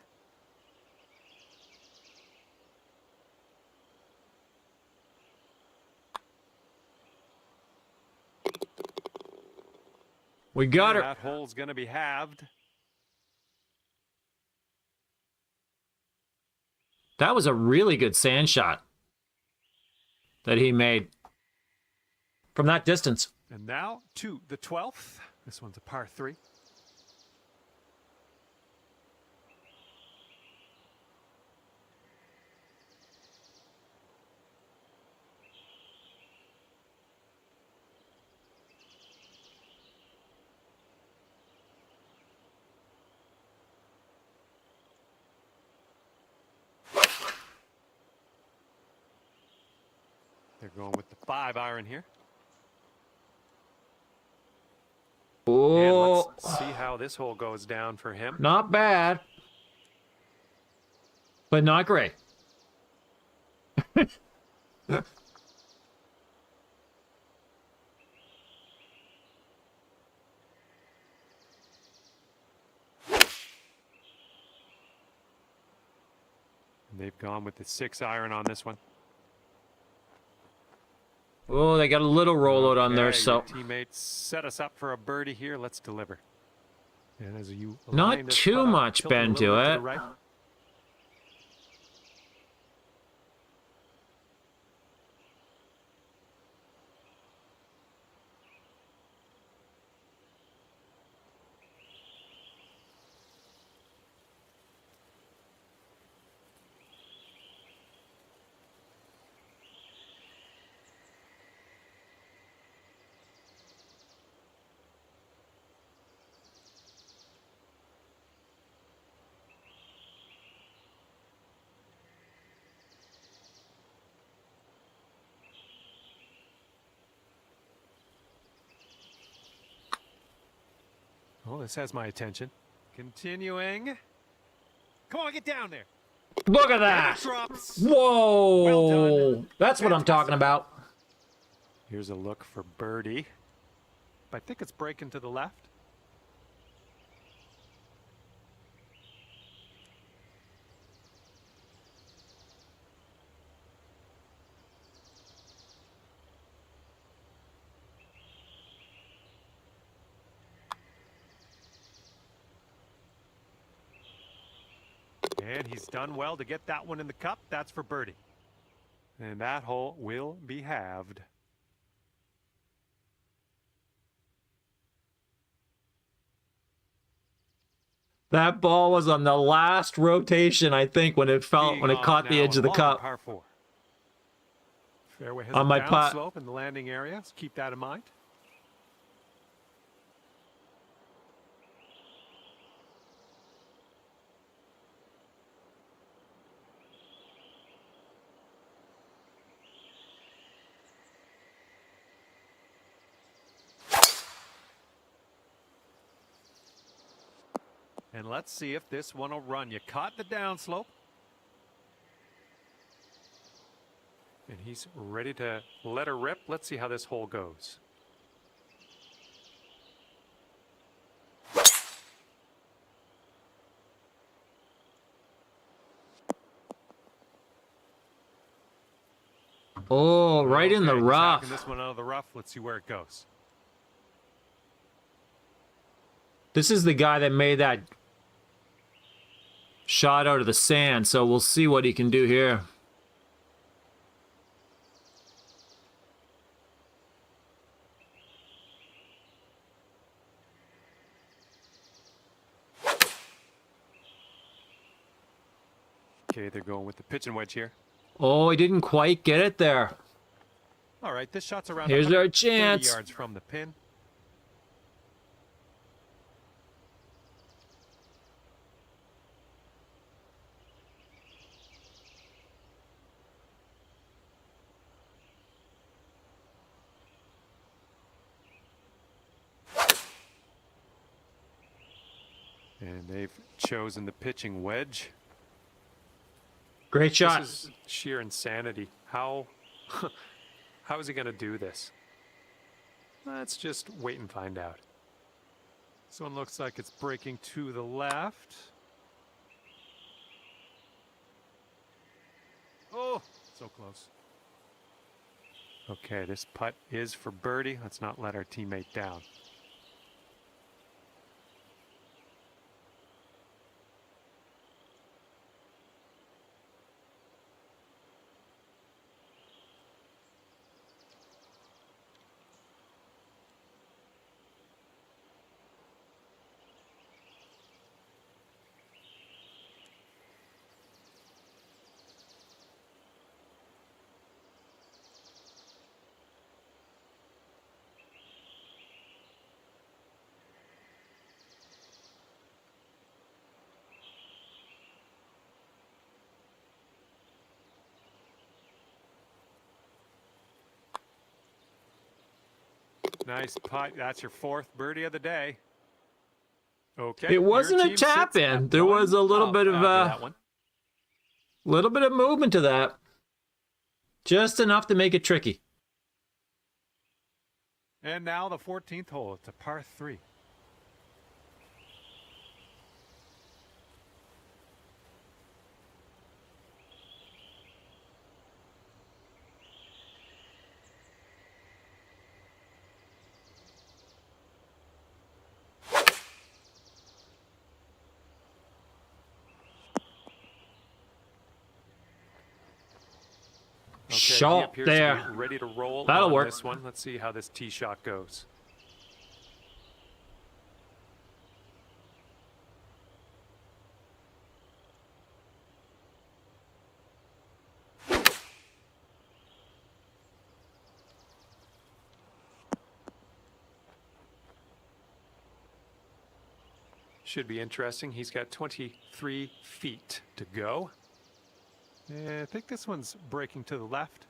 We got her. That hole's gonna be halved. That was a really good sand shot that he made from that distance. And now to the 12th. This one's a par 3. They're going with the 5-iron here. Oh, and let's see how this hole goes down for him. Not bad, but not great. They've gone with the 6-iron on this one. Oh, they got a little rollout on there, so your teammates set us up for a birdie here. Let's deliver. And as you not too much bend to it. Right. Oh, this has my attention. Continuing. Come on, get down there. Look at that. Drops. Whoa. Well That's what I'm talking about. Here's a look for birdie. I think it's breaking to the left. And he's done well to get that one in the cup. That's for birdie. And that hole will be halved. That ball was on the last rotation, I think, when it caught the edge of the cup. Par 4. Fairway has On a my downslope in the landing area, so keep that in mind. And let's see if this one will run. You caught the downslope. And he's ready to let her rip. Let's see how this hole goes. Oh, right in the Okay, rough. this one out of the rough. Let's see where it goes. This is the guy that made that shot out of the sand, so we'll see what he can do here. Okay, they're going with the pitching wedge here. Oh, he didn't quite get it there. All right, this shot's around Here's our 130 chance. yards from the pin. And they've chosen the pitching wedge. Great shot. This is sheer insanity. How is he going to do this? Let's just wait and find out. This one looks like it's breaking to the left. Oh, so close. Okay, this putt is for birdie. Let's not let our teammate down. Nice putt. That's your fourth birdie of the day. Okay. It wasn't a tap in. There was a little bit of movement to that. Just enough to make it tricky. And now the 14th hole. It's a par 3. Shot there. Ready to roll. That'll work. This one. Let's see how this tee shot goes. Should be interesting. He's got 23 feet to go. I think this one's breaking to the left.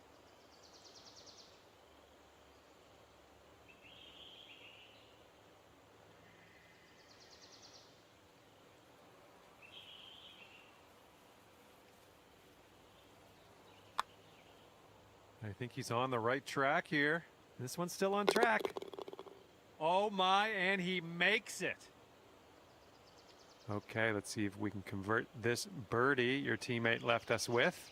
I think he's on the right track here. This one's still on track. Oh my, and he makes it. Okay, let's see if we can convert this birdie your teammate left us with.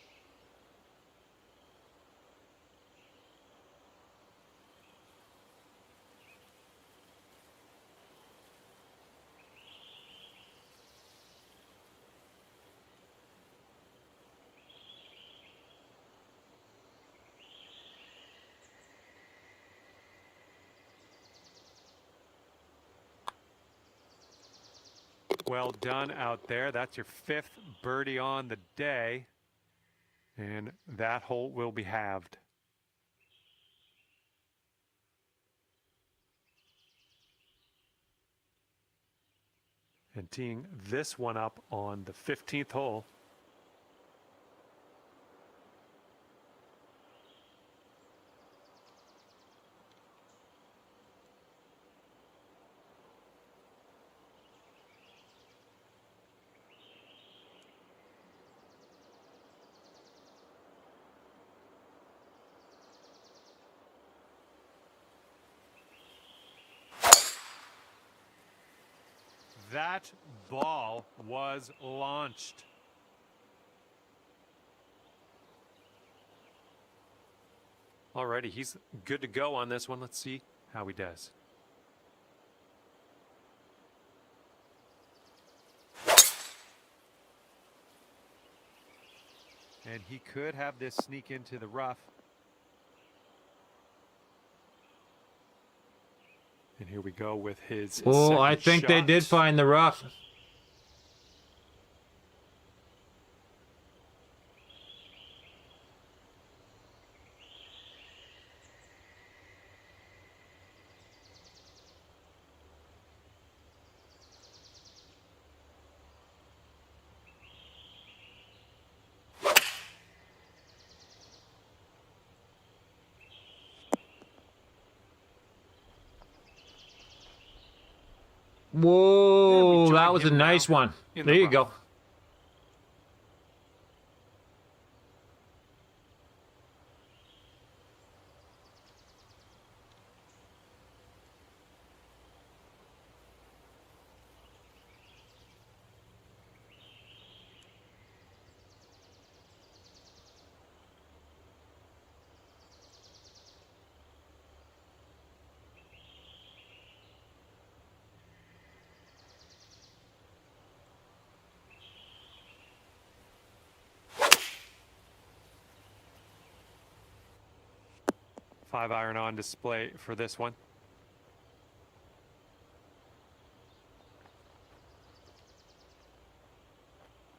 Well done out there. That's your 5th birdie on the day. And that hole will be halved. And teeing this one up on the 15th hole. That ball was launched. Alrighty, he's good to go on this one. Let's see how he does. And he could have this sneak into the rough. And here we go with his Oh, I think they did find the rough. Whoa, that was a nice one. There you go. Five iron on display for this one.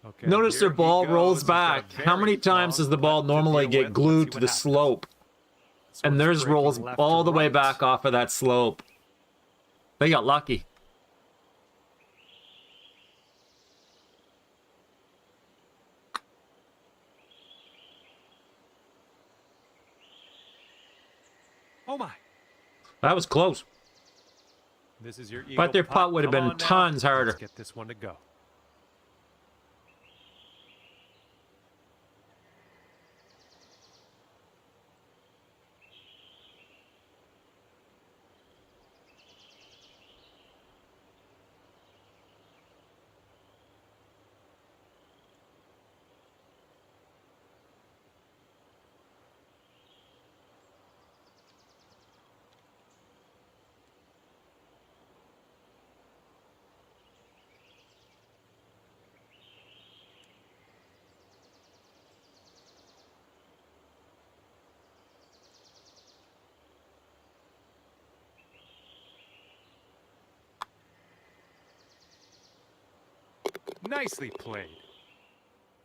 Okay, Notice their ball rolls back. How many times does the ball normally get glued to the slope? And theirs rolls all the way back off of that slope. They got lucky. Oh my. That was close. This is your But their putt would have been tons harder. Let's get this one to go. Nicely played.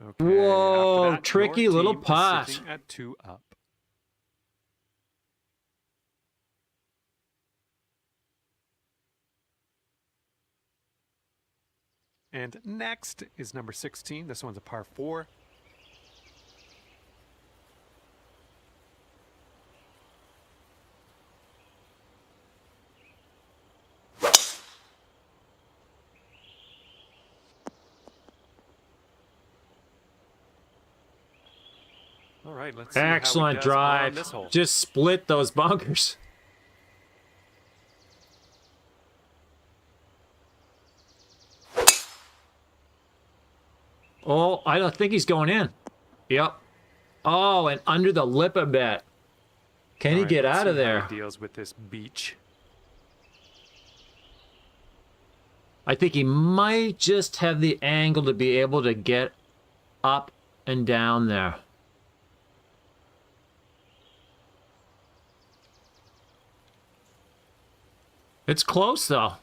Okay, whoa, that, tricky little putt. At 2 up. And next is number 16. This one's a par 4. All right, let's see excellent drive. Just split those bunkers. Oh, I don't think he's going in. Yep. Oh, and under the lip a bit. Can he get out of there? How he deals with this beach. I think he might just have the angle to be able to get up and down there. It's close, though.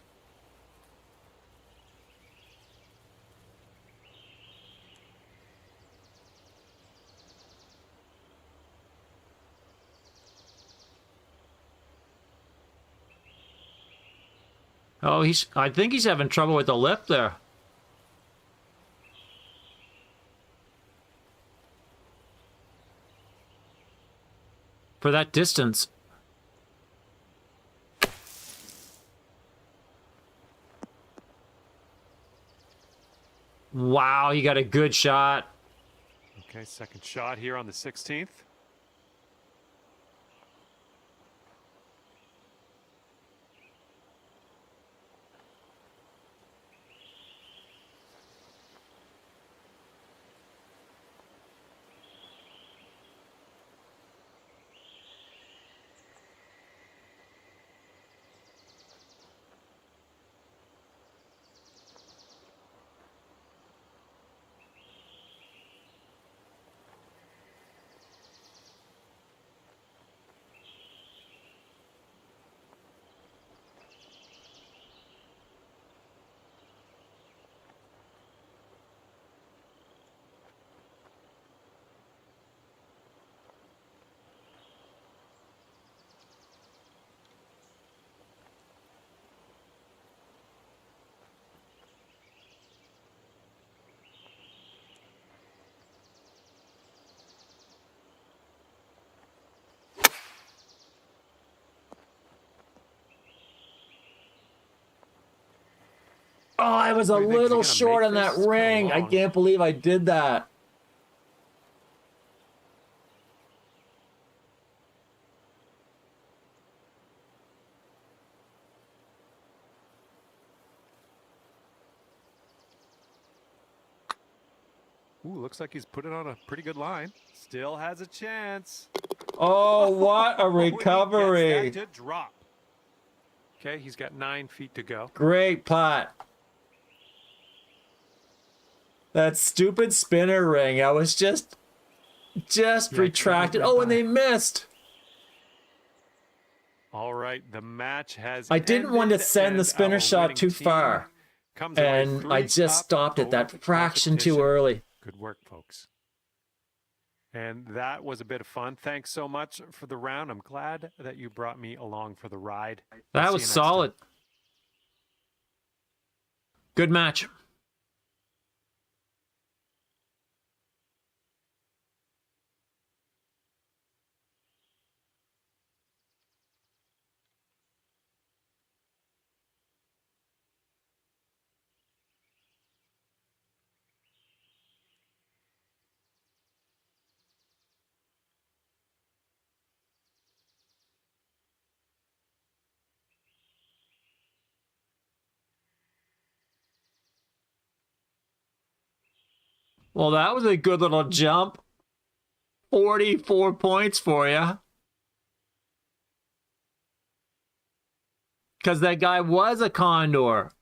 Oh, I think he's having trouble with the lip there. For that distance. Wow, he got a good shot. Okay, second shot here on the 16th. Oh, I was a little short on that ring. I can't believe I did that. Ooh, looks like he's put it on a pretty good line. Still has a chance. Oh, what a recovery. He gets that to drop. Okay, he's got 9 feet to go. Great putt. That stupid spinner ring. I was just retracted. Oh, and they missed. All right, the match has I didn't want to send the spinner shot too far. And I just stopped it that fraction too early. Good work, folks. And that was a bit of fun. Thanks so much for the round. I'm glad that you brought me along for the ride. That was solid. Good match. Well, that was a good little jump. 44 points for you. Because that guy was a condor.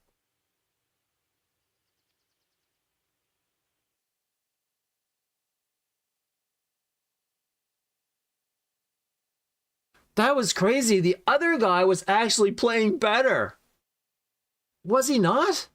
That was crazy. The other guy was actually playing better. Was he not?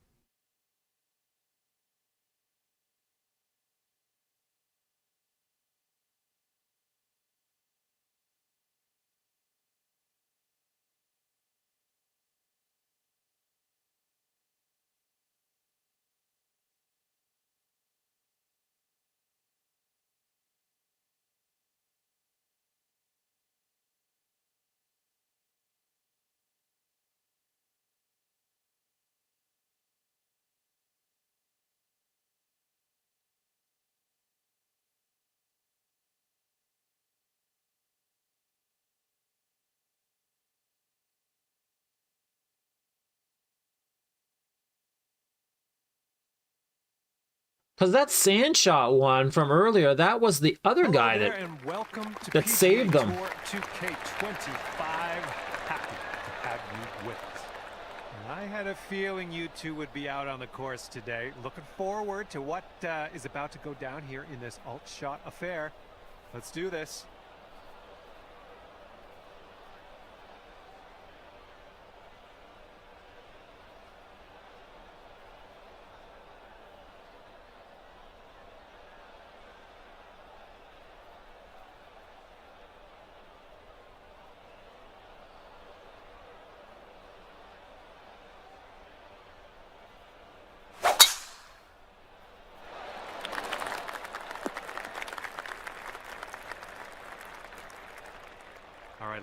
Because that sand shot one from earlier, that was the other guy that saved them. Tour 2K25. Happy to have you with us. I had a feeling you two would be out on the course today. Looking forward to what is about to go down here in this alt shot affair. Let's do this.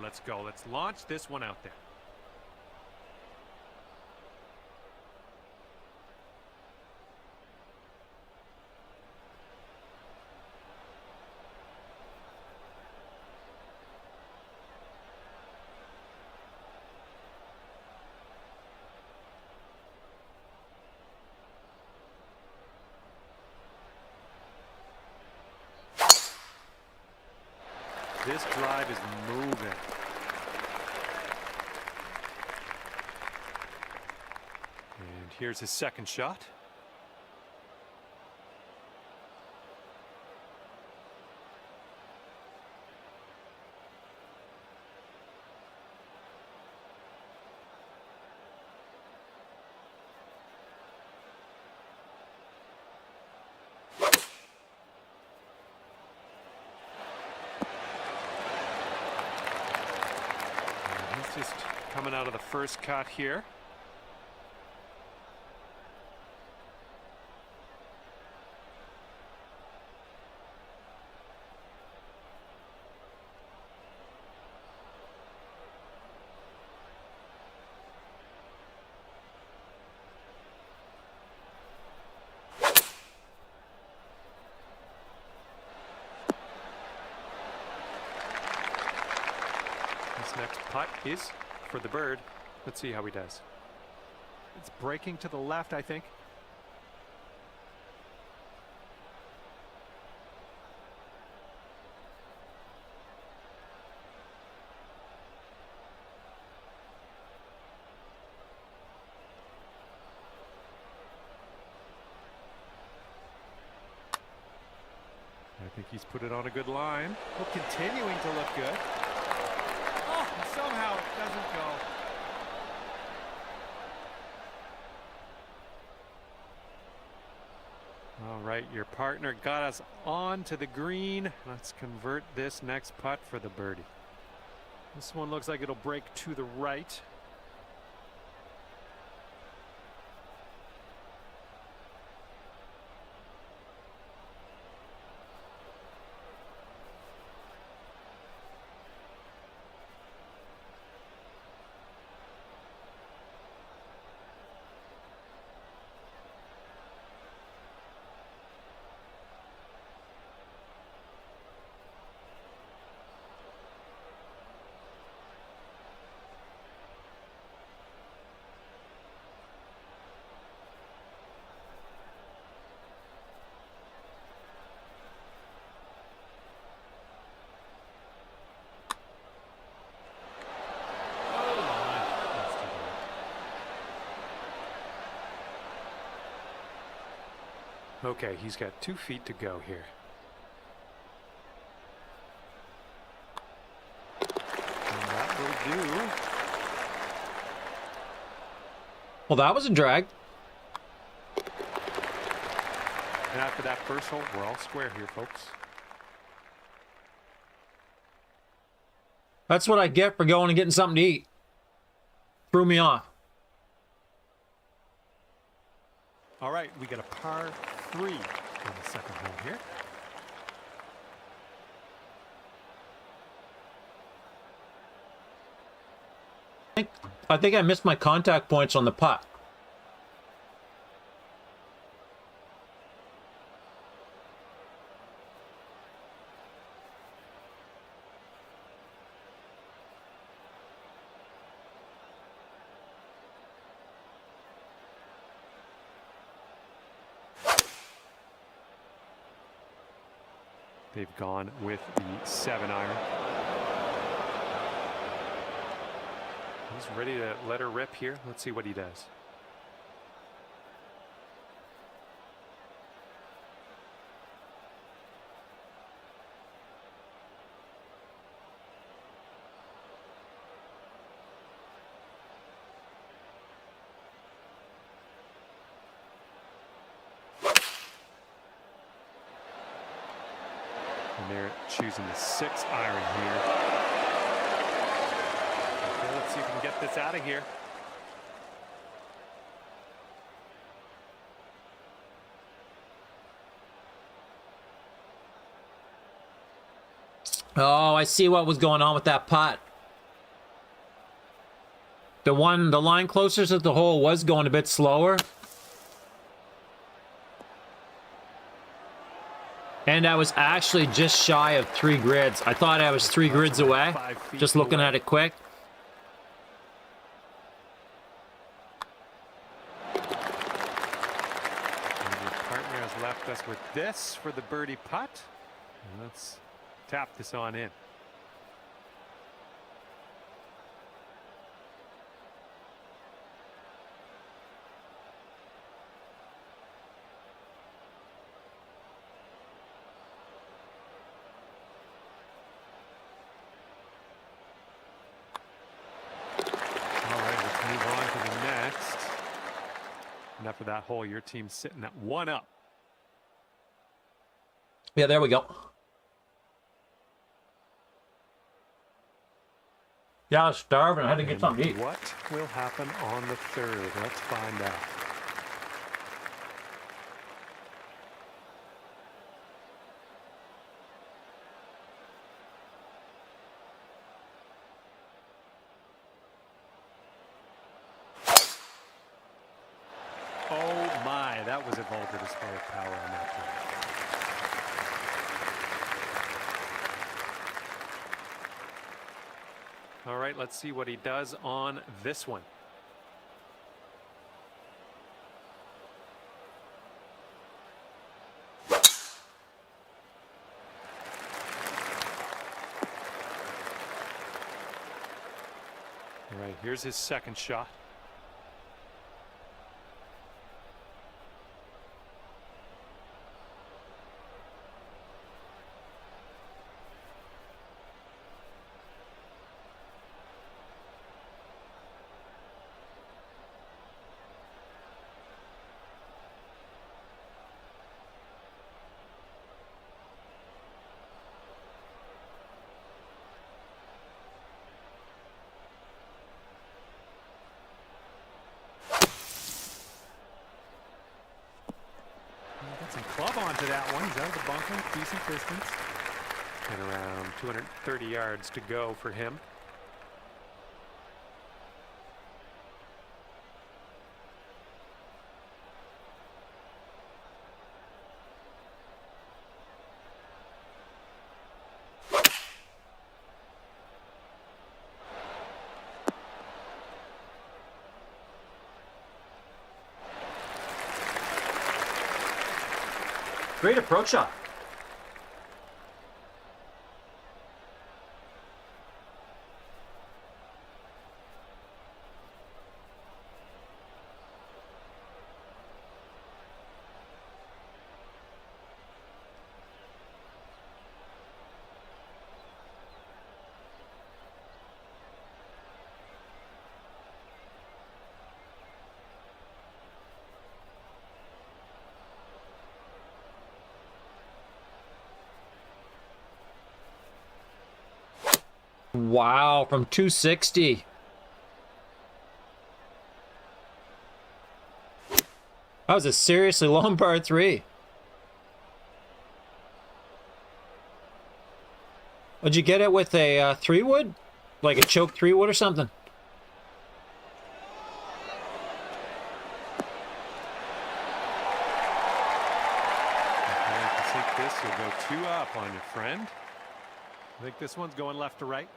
let's go. Let's launch this one out there. This drive is moving. And here's his second shot. Just coming out of the first cut here. This next putt is for the bird. Let's see how he does. It's breaking to the left, I think. I think he's put it on a good line. Well, continuing to look good. Oh, somehow it doesn't go. All right, your partner got us onto the green. Let's convert this next putt for the birdie. This one looks like it'll break to the right. Okay, he's got 2 feet to go here. And that will do. Well, that was a drag. And after that first hole, we're all square here, folks. That's what I get for going and getting something to eat. Threw me off. All right, we got a par 3 in the second hole here. I think I missed my contact points on the putt. They've gone with the 7-iron. He's ready to let her rip here. Let's see what he does. And they're choosing the 6-iron here. Okay, let's see if we can get this out of here. Oh, I see what was going on with that putt. The line closest to the hole was going a bit slower. And I was actually just shy of 3 grids. I thought I was 3 grids away, just looking at it quick. And your partner has left us with this for the birdie putt. And let's tap this on in. And after that hole, your team's sitting at 1 up. Yeah, there we go. Yeah, I was starving. I had to get something to eat. What will happen on the 3rd? Let's find out. Oh my, that was a vulgar display of power on that one. All right, let's see what he does on this one. All right, here's his second shot. Some club onto that one. He's out of the bunker, decent distance. And around 230 yards to go for him. Great approach shot. Wow, from 260. That was a seriously long par 3. Would you get it with a 3-wood? Like a choke 3-wood or something? I think this will go 2 up on your friend. I think this one's going left to right.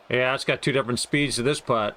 Yeah, it's got 2 different speeds to this putt.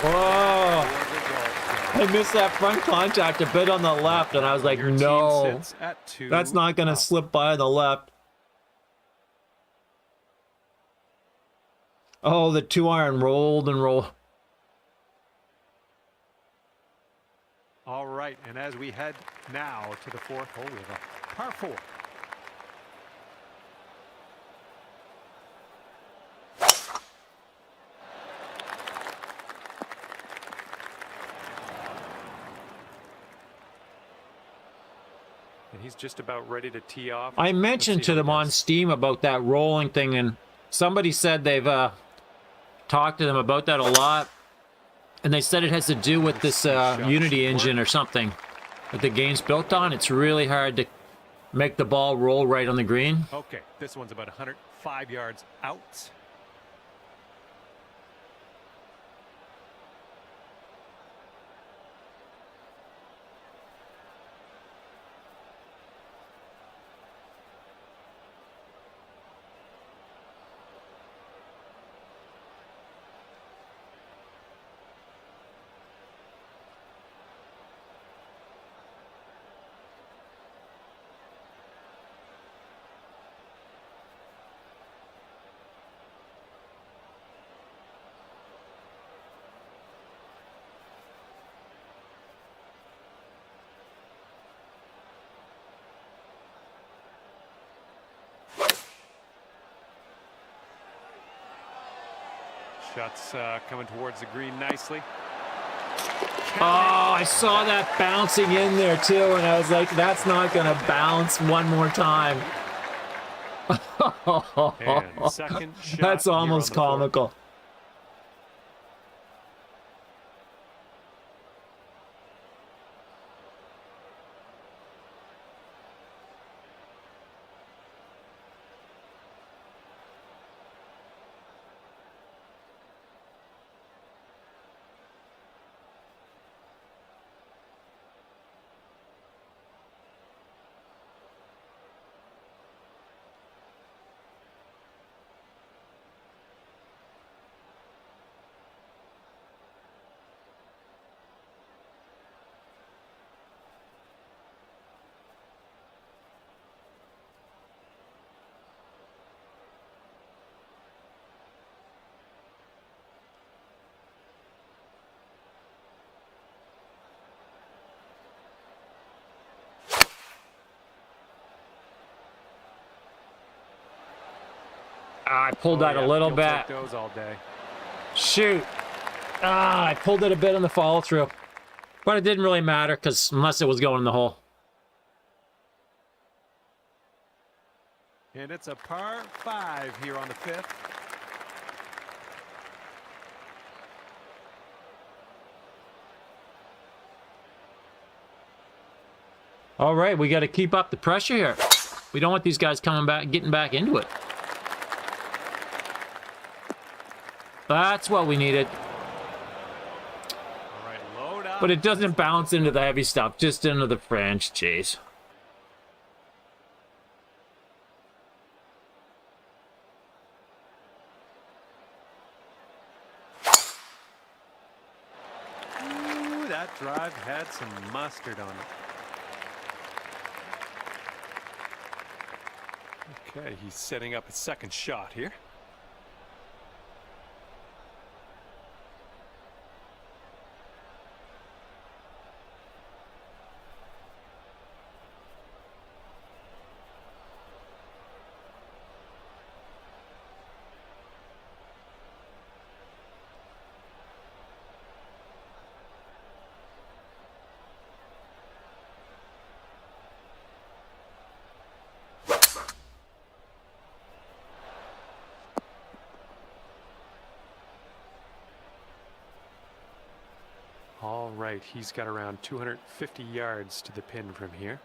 Whoa! I missed that front contact a bit on the left, and I was like, Your team no, sits at 2 that's not going to up. slip by on the left. Oh, the 2-iron rolled and rolled. All right, and as we head now to the 4th hole, we have a par 4. And he's just about ready to tee off. I mentioned to them on does. Steam about that rolling thing, and somebody said they've talked to them about that a lot. And they said it has to do with this Unity engine or something that the game's built on. It's really hard to make the ball roll right on the green. Okay, this one's about 105 yards out. Shots coming towards the green nicely. Oh, I saw that bouncing in there too, and I was like, that's not going to bounce one more time. And second shot That's here almost on the 4th. comical. I pulled that a little He'll bit. take those all day. Shoot. I pulled it a bit on the follow through. But it didn't really matter because unless it was going in the hole. And it's a par 5 here on the 5th. All right, we got to keep up the pressure here. We don't want these guys coming back, getting back into it. That's what we needed. All right, load up. But it doesn't bounce into the heavy stuff, just into the French. Jeez. Ooh, that drive had some mustard on it. Okay, he's setting up his second shot here. All right, he's got around 250 yards to the pin from here.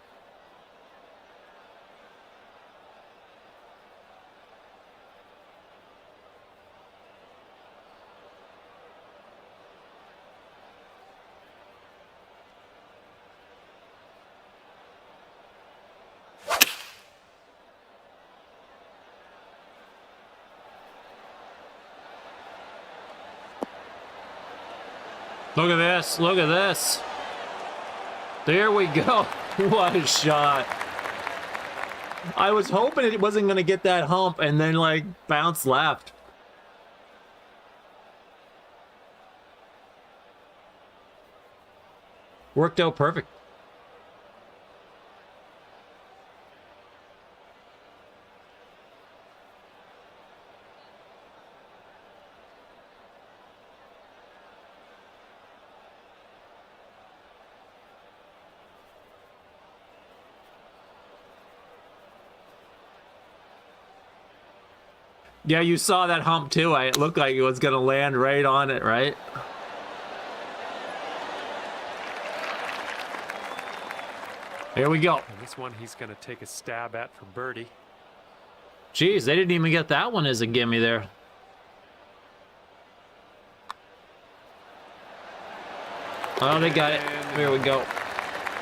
Look at this. Look at this. There we go. What a shot. I was hoping it wasn't going to get that hump and then, like, bounce left. Worked out perfect. Yeah, you saw that hump too. It looked like it was going to land right on it, right? Here we go. And this one he's going to take a stab at for birdie. Jeez, they didn't even get that one as a gimme there. Oh, they got it. Here we go.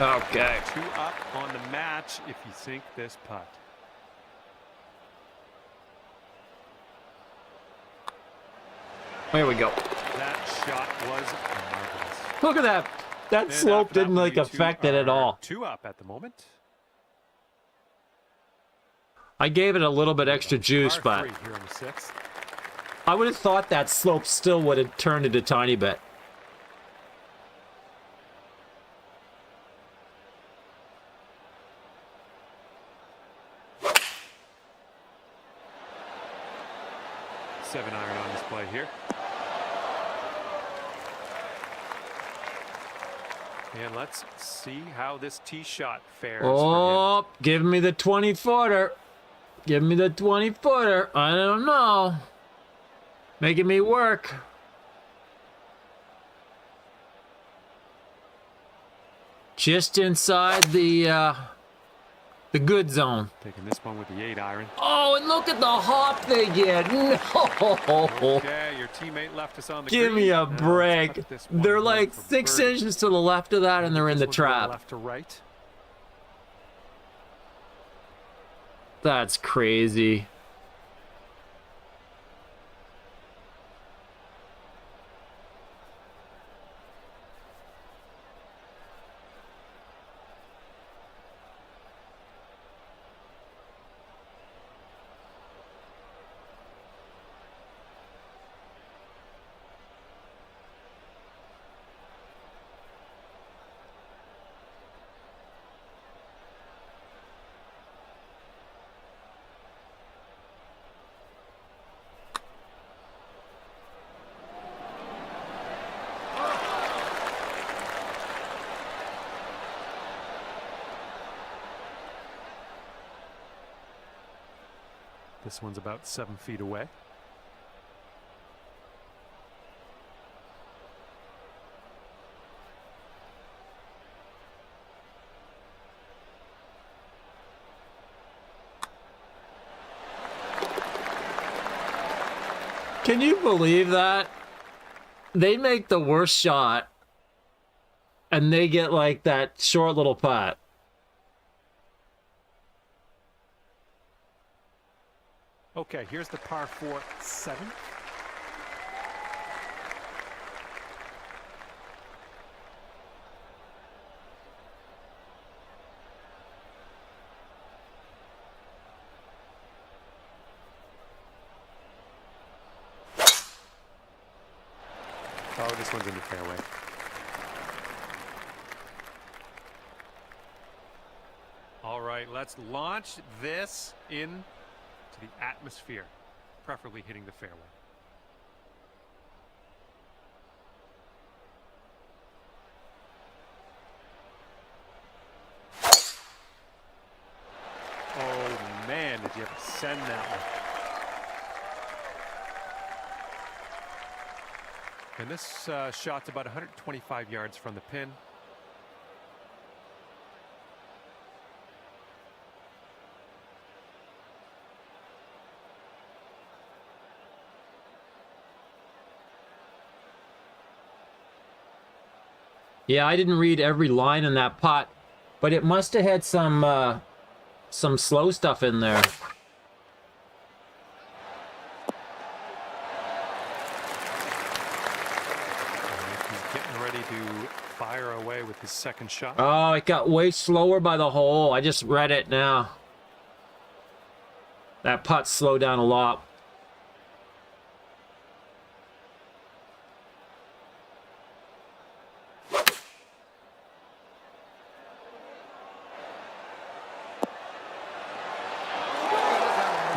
Okay. 2 up on the match if you sink this putt. Here we go. That shot was marvelous. Look at that. That And slope after that didn't one, like you two affect it at are all. 2 up at the moment. I gave it a little bit extra juice, Par but 3 here on the 6th. I would have thought that slope still would have turned it a tiny bit. Seven iron on display here. And let's see how this tee shot fares. Oh, give me the 20-footer. Give me the 20-footer. I don't know. Making me work. Just inside the good zone. Taking this one with the 8 iron. Oh, and look at the hop they get. No. Okay, your teammate left us on the Give green. me a Now let's break. put this one They're home like for 6 birdie. inches to the left of that, and they're in the This one's going trap. Left to right. That's crazy. This one's about 7 feet away. Can you believe that? They make the worst shot, and they get like that short little putt. Okay, here's the par 4 7. Oh, this one's in the fairway. All right, let's launch this in to the atmosphere, preferably hitting the fairway. Oh man, did you have to send that one? And this shot's about 125 yards from the pin. Yeah, I didn't read every line in that putt, but it must have had some slow stuff in there. He's getting his second shot. Oh, it got way slower by the hole. I just read it now. That putt slowed down a lot.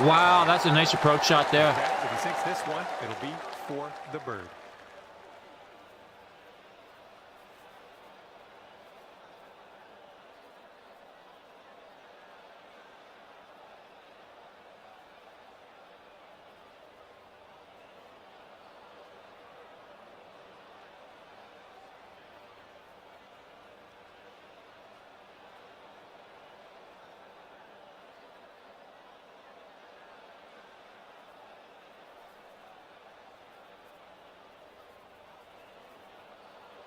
Wow, that's a nice approach shot there. Okay, if he sinks this one, it'll be for the bird.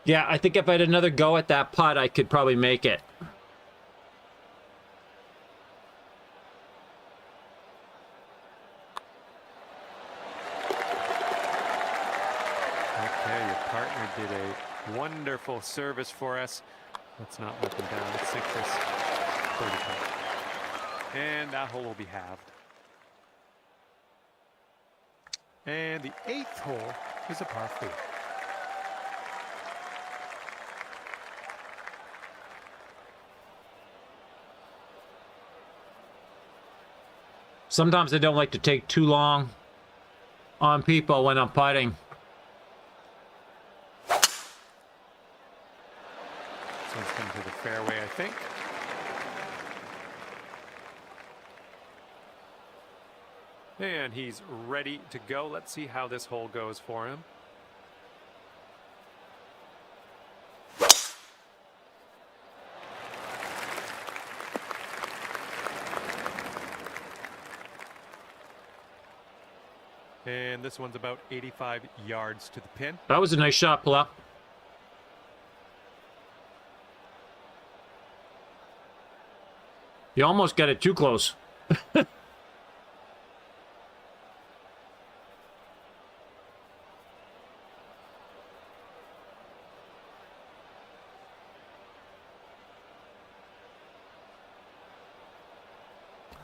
Yeah, I think if I had another go at that putt, I could probably make it. Okay, your partner did a wonderful service for us. Let's not let them down. Let's sink this birdie putt. And that hole will be halved. And the 8th hole is a par 4. Sometimes I don't like to take too long on people when I'm putting. This one's coming to the fairway, I think. And he's ready to go. Let's see how this hole goes for him. And this one's about 85 yards to the pin. That was a nice shot, Pla. You almost got it too close. I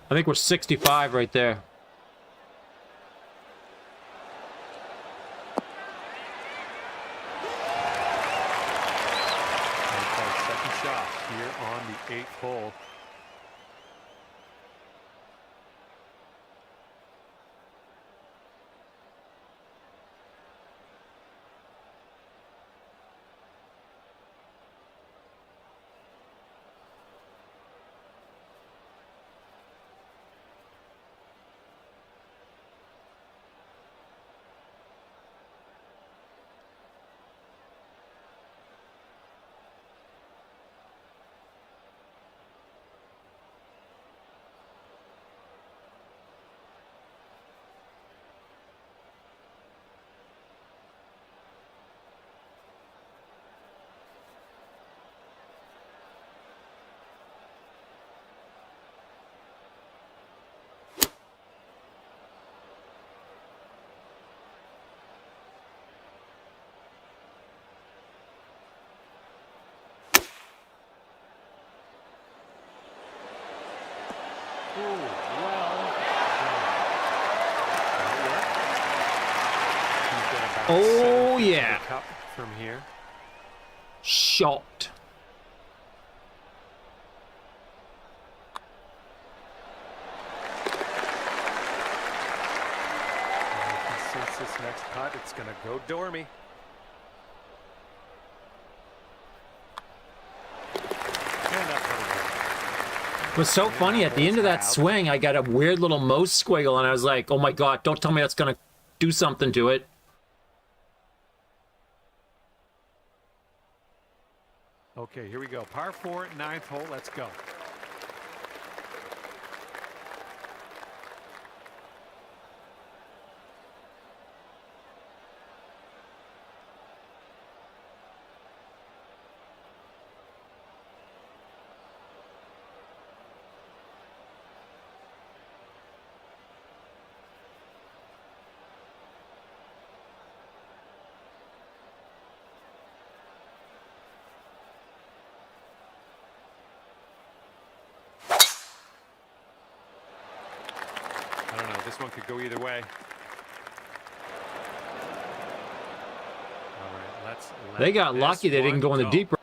think we're 65 right there. Second shot here on the 8th hole. Oh, yeah. Cup from here. Shot. And if he sinks this next putt, it's going to go dormy. It was so funny. At the end of that swing, I got a weird little mouse squiggle, and I was like, oh my God, don't tell me that's going to do something to it. Okay, here we go. Par 4, 9th hole. Let's go. I don't know. This one could go either way. All right, let's let They got lucky they didn't go in the deep.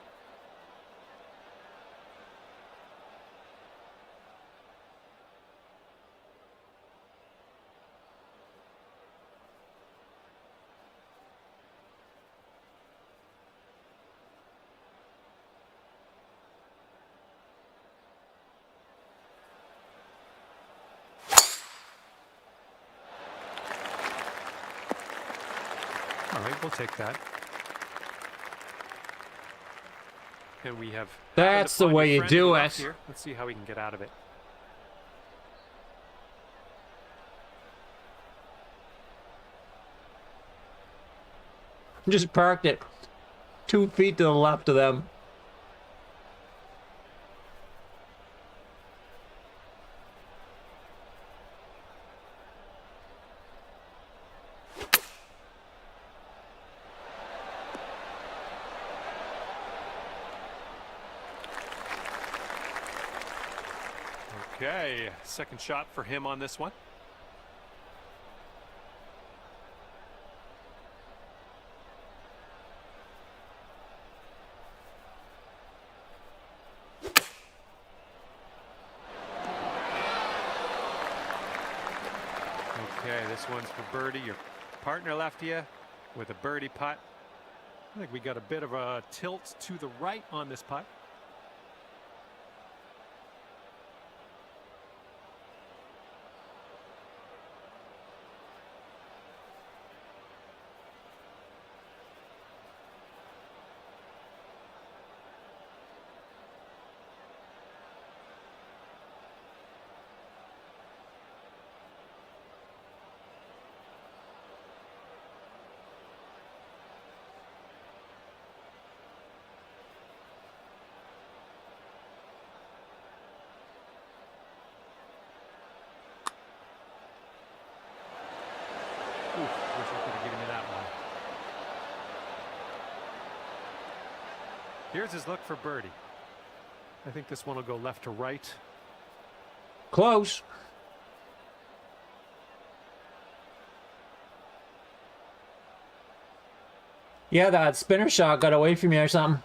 All right, we'll take that. And we have. That's the way you do it. Here. Let's see how we can get out of it. Just parked it 2 feet to the left of them. Okay, second shot for him on this one. Okay, this one's for birdie. Your partner left you with a birdie putt. I think we got a bit of a tilt to the right on this putt. Oof, wish I could have given you that one. Here's his look for birdie. I think this one will go left to right. Close. Yeah, that spinner shot got away from you or something.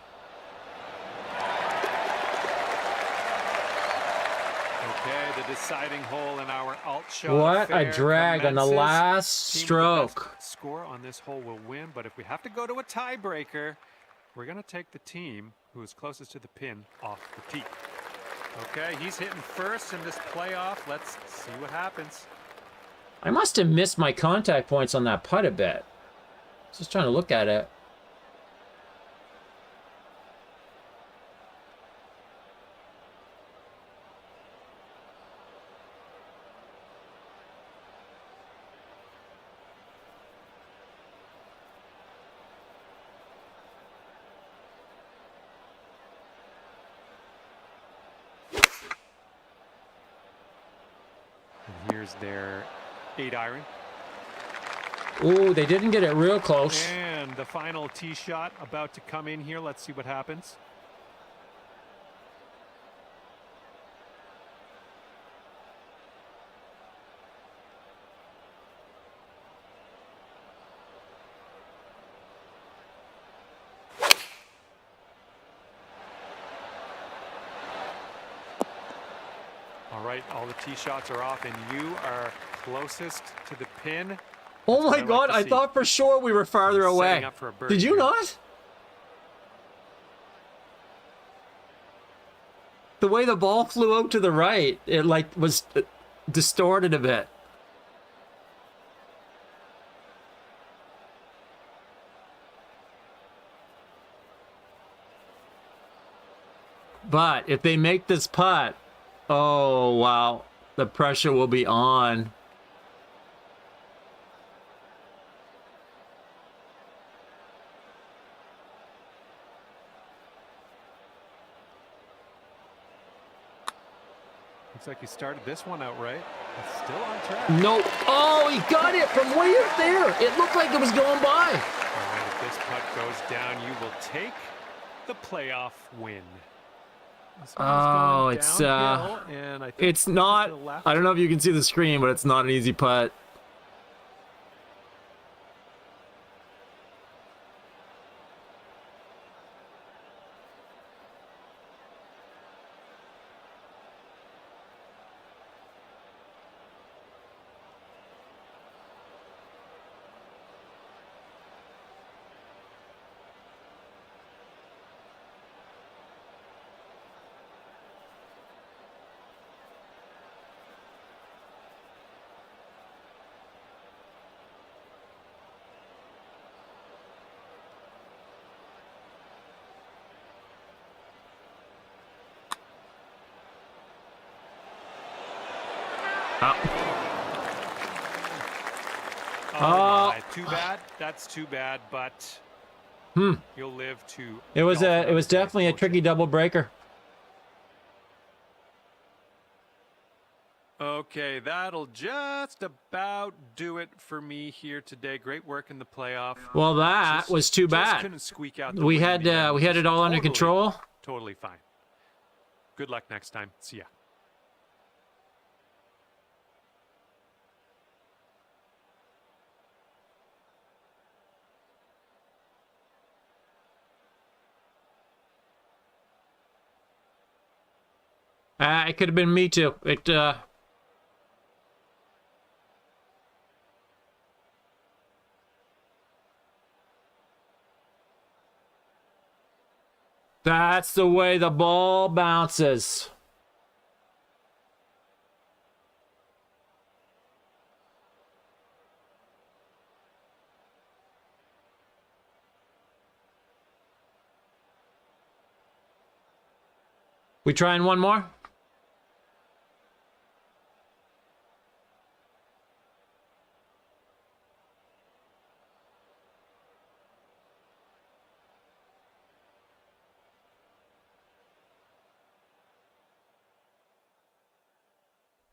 Okay, the deciding hole in our alt shot. What a drag on the last stroke. Score on this hole will win, but if we have to go to a tiebreaker, we're going to take the team who is closest to the pin off the tee. Okay, he's hitting first in this playoff. Let's see what happens. I must have missed my contact points on that putt a bit. Just trying to look at it. And here's their 8-iron. Ooh, they didn't get it real close. And the final tee shot about to come in here. Let's see what happens. All right, all the tee shots are off, and you are closest to the pin. Oh my God, I thought for sure we were farther away. Did you not? The way the ball flew out to the right, it like was distorted a bit. But if they make this putt, oh wow, the pressure will be on. Looks like he started this one out right. It's still on track. No. Oh, he got it from way up there. It looked like it was going by. All right, if this putt goes down, you will take the playoff win. Oh, it's downhill, and and I think it's not. to the left. I don't know if you can see the screen, but it's not an easy putt. Oh, my. Too bad. That's too bad, but you'll live to. It was golf it was another day, definitely a tricky double breaker. Okay, that'll just about do it for me here today. Great work in the playoff. Well, that was too Just bad. couldn't squeak out the We win in had the end. we had it all under control. Totally fine. Good luck next time. See ya. It could have been me too. That's the way the ball bounces. We trying one more?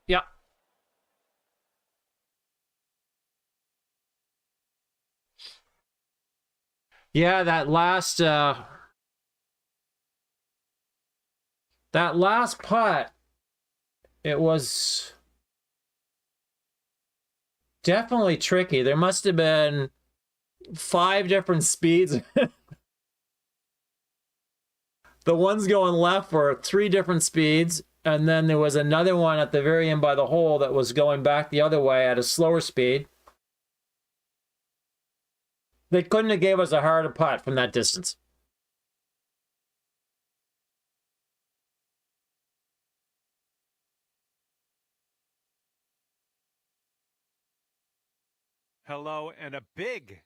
Yeah. Yeah, that last putt, it was definitely tricky. There must have been 5 different speeds. The ones going left were 3 different speeds, and then there was another one at the very end by the hole that was going back the other way at a slower speed. They couldn't have gave us a harder putt from that distance. Hello, and a big,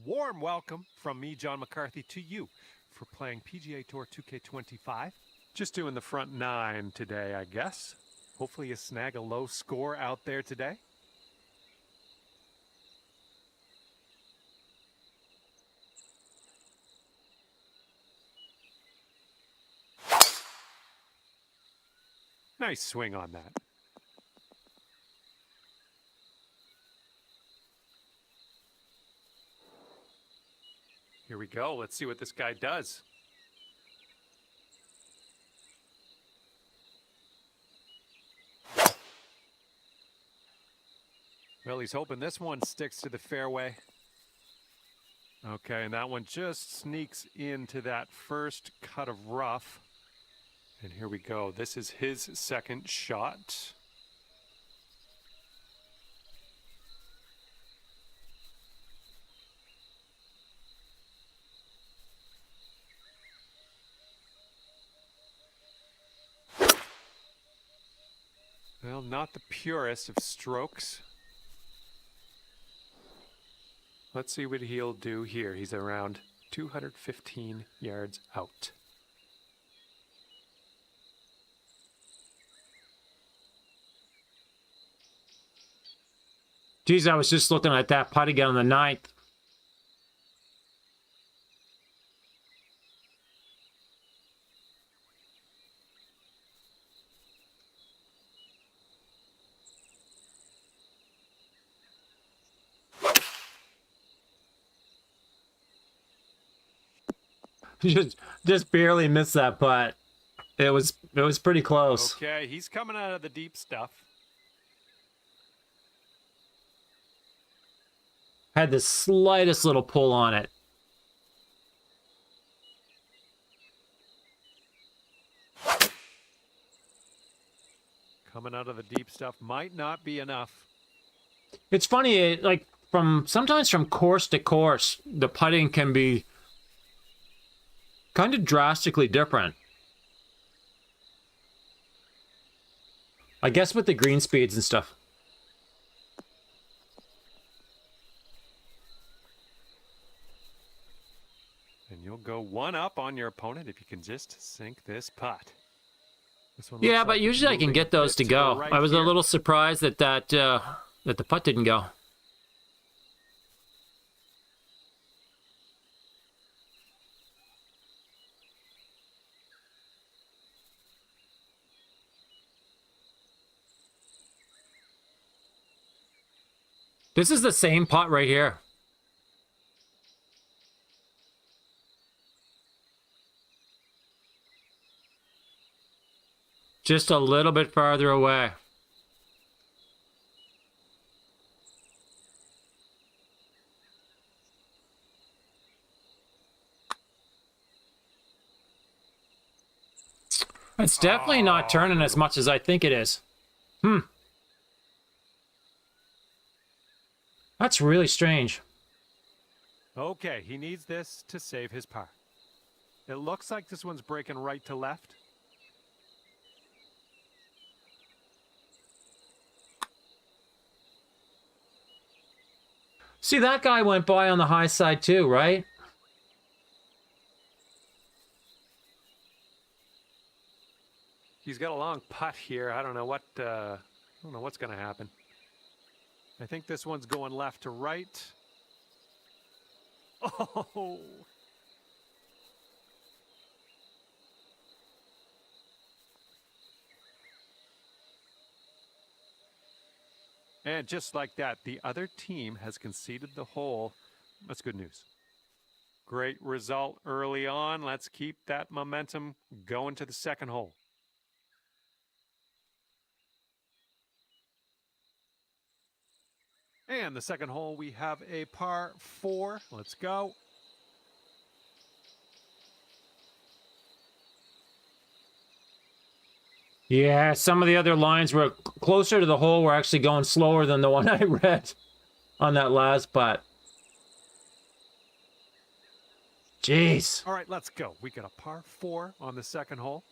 warm welcome from me, John McCarthy, to you for playing PGA Tour 2K25. Just doing the front 9 today, I guess. Hopefully you snag a low score out there today. Nice swing on that. Here we go. Let's see what this guy does. Well, he's hoping this one sticks to the fairway. Okay, and that one just sneaks into that first cut of rough. And here we go. This is his second shot. Well, not the purest of strokes. Let's see what he'll do here. He's around 215 yards out. Geez, I was just looking at that putt again on the 9th. just barely missed that putt. It was pretty close. Okay, he's coming out of the deep stuff. Had the slightest little pull on it. Coming out of the deep stuff might not be enough. It's funny, like sometimes from course to course, the putting can be kind of drastically different. I guess with the green speeds and stuff. And you'll go one up on your opponent if you can just sink this putt. Yeah, but usually I can get those to go. I was a little surprised that that the putt didn't go. This is the same putt right here. Just a little bit farther away. It's definitely not turning as much as I think it is. That's really strange. Okay, he needs this to save his par. It looks like this one's breaking right to left. See, that guy went by on the high side too, right? He's got a long putt here. I don't know what's going to happen. I think this one's going left to right. Oh. And just like that, the other team has conceded the hole. That's good news. Great result early on. Let's keep that momentum going to the second hole. And the second hole, we have a par 4. Let's go. Yeah, some of the other lines were closer to the hole. Were actually going slower than the one I read on that last putt. Jeez. All right, let's go. We got a par 4 on the second hole.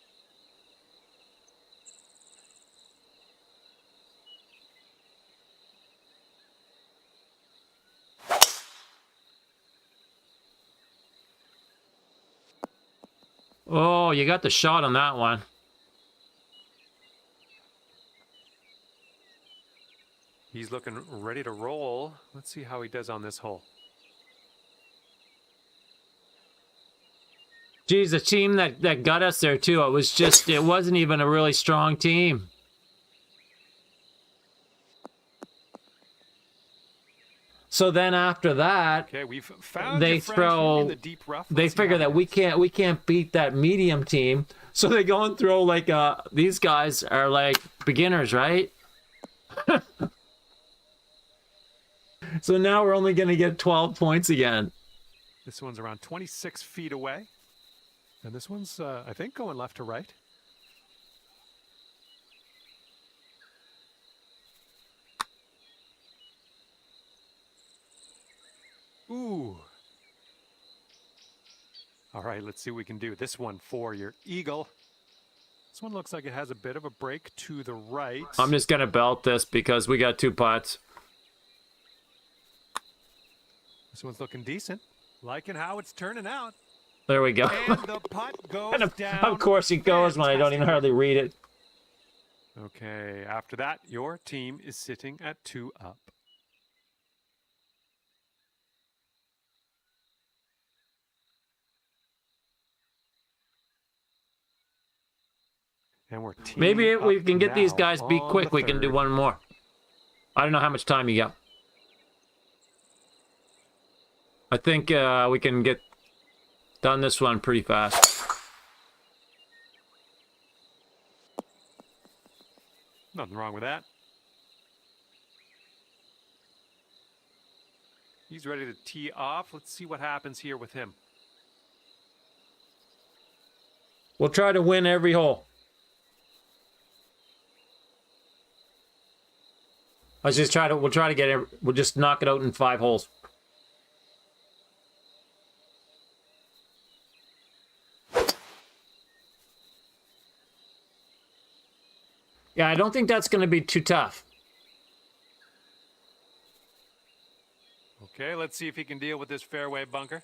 Oh, you got the shot on that one. He's looking ready to roll. Let's see how he does on this hole. Geez, the team that got us there too, it wasn't even a really strong team. So then after that, okay, we've found they in the deep rough. They figure that we can't beat that medium team. So they go and throw like these guys are like beginners, right? So now we're only going to get 12 points again. This one's around 26 feet away. And this one's, I think, going left to right. Ooh. All right, let's see what we can do. This one for your eagle. This one looks like it has a bit of a break to the right. I'm just going to belt this because we got 2 putts. This one's looking decent. Liking how it's turning out. There we go. And the putt goes down. Of course it goes when I don't even hardly read it. Okay, after that, your team is sitting at 2 up. And we're maybe we can get these guys now beat on quick. the We can do third. one more. I don't know how much time you got. I think we can get done this one pretty fast. Nothing wrong with that. He's ready to tee off. Let's see what happens here with him. We'll try to win every hole. We'll just knock it out in 5 holes. Yeah, I don't think that's going to be too tough. Okay, let's see if he can deal with this fairway bunker.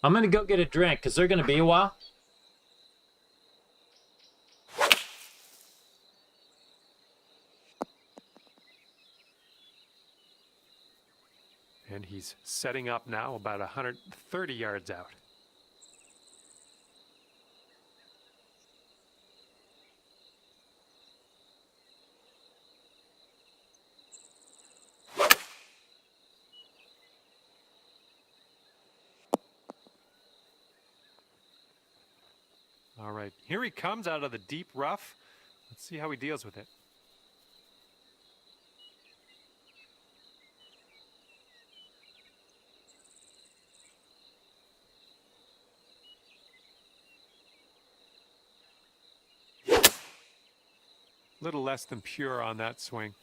I'm going to go get a drink because they're going to be a while. And he's setting up now about 130 yards out. All right, here he comes out of the deep rough. Let's see how he deals with it. Little less than pure on that swing.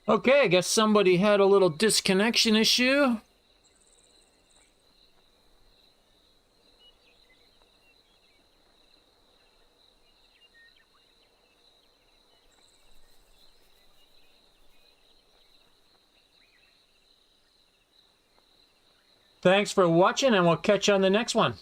Okay, I guess somebody had a little disconnection issue. Thanks for watching, and we'll catch you on the next one.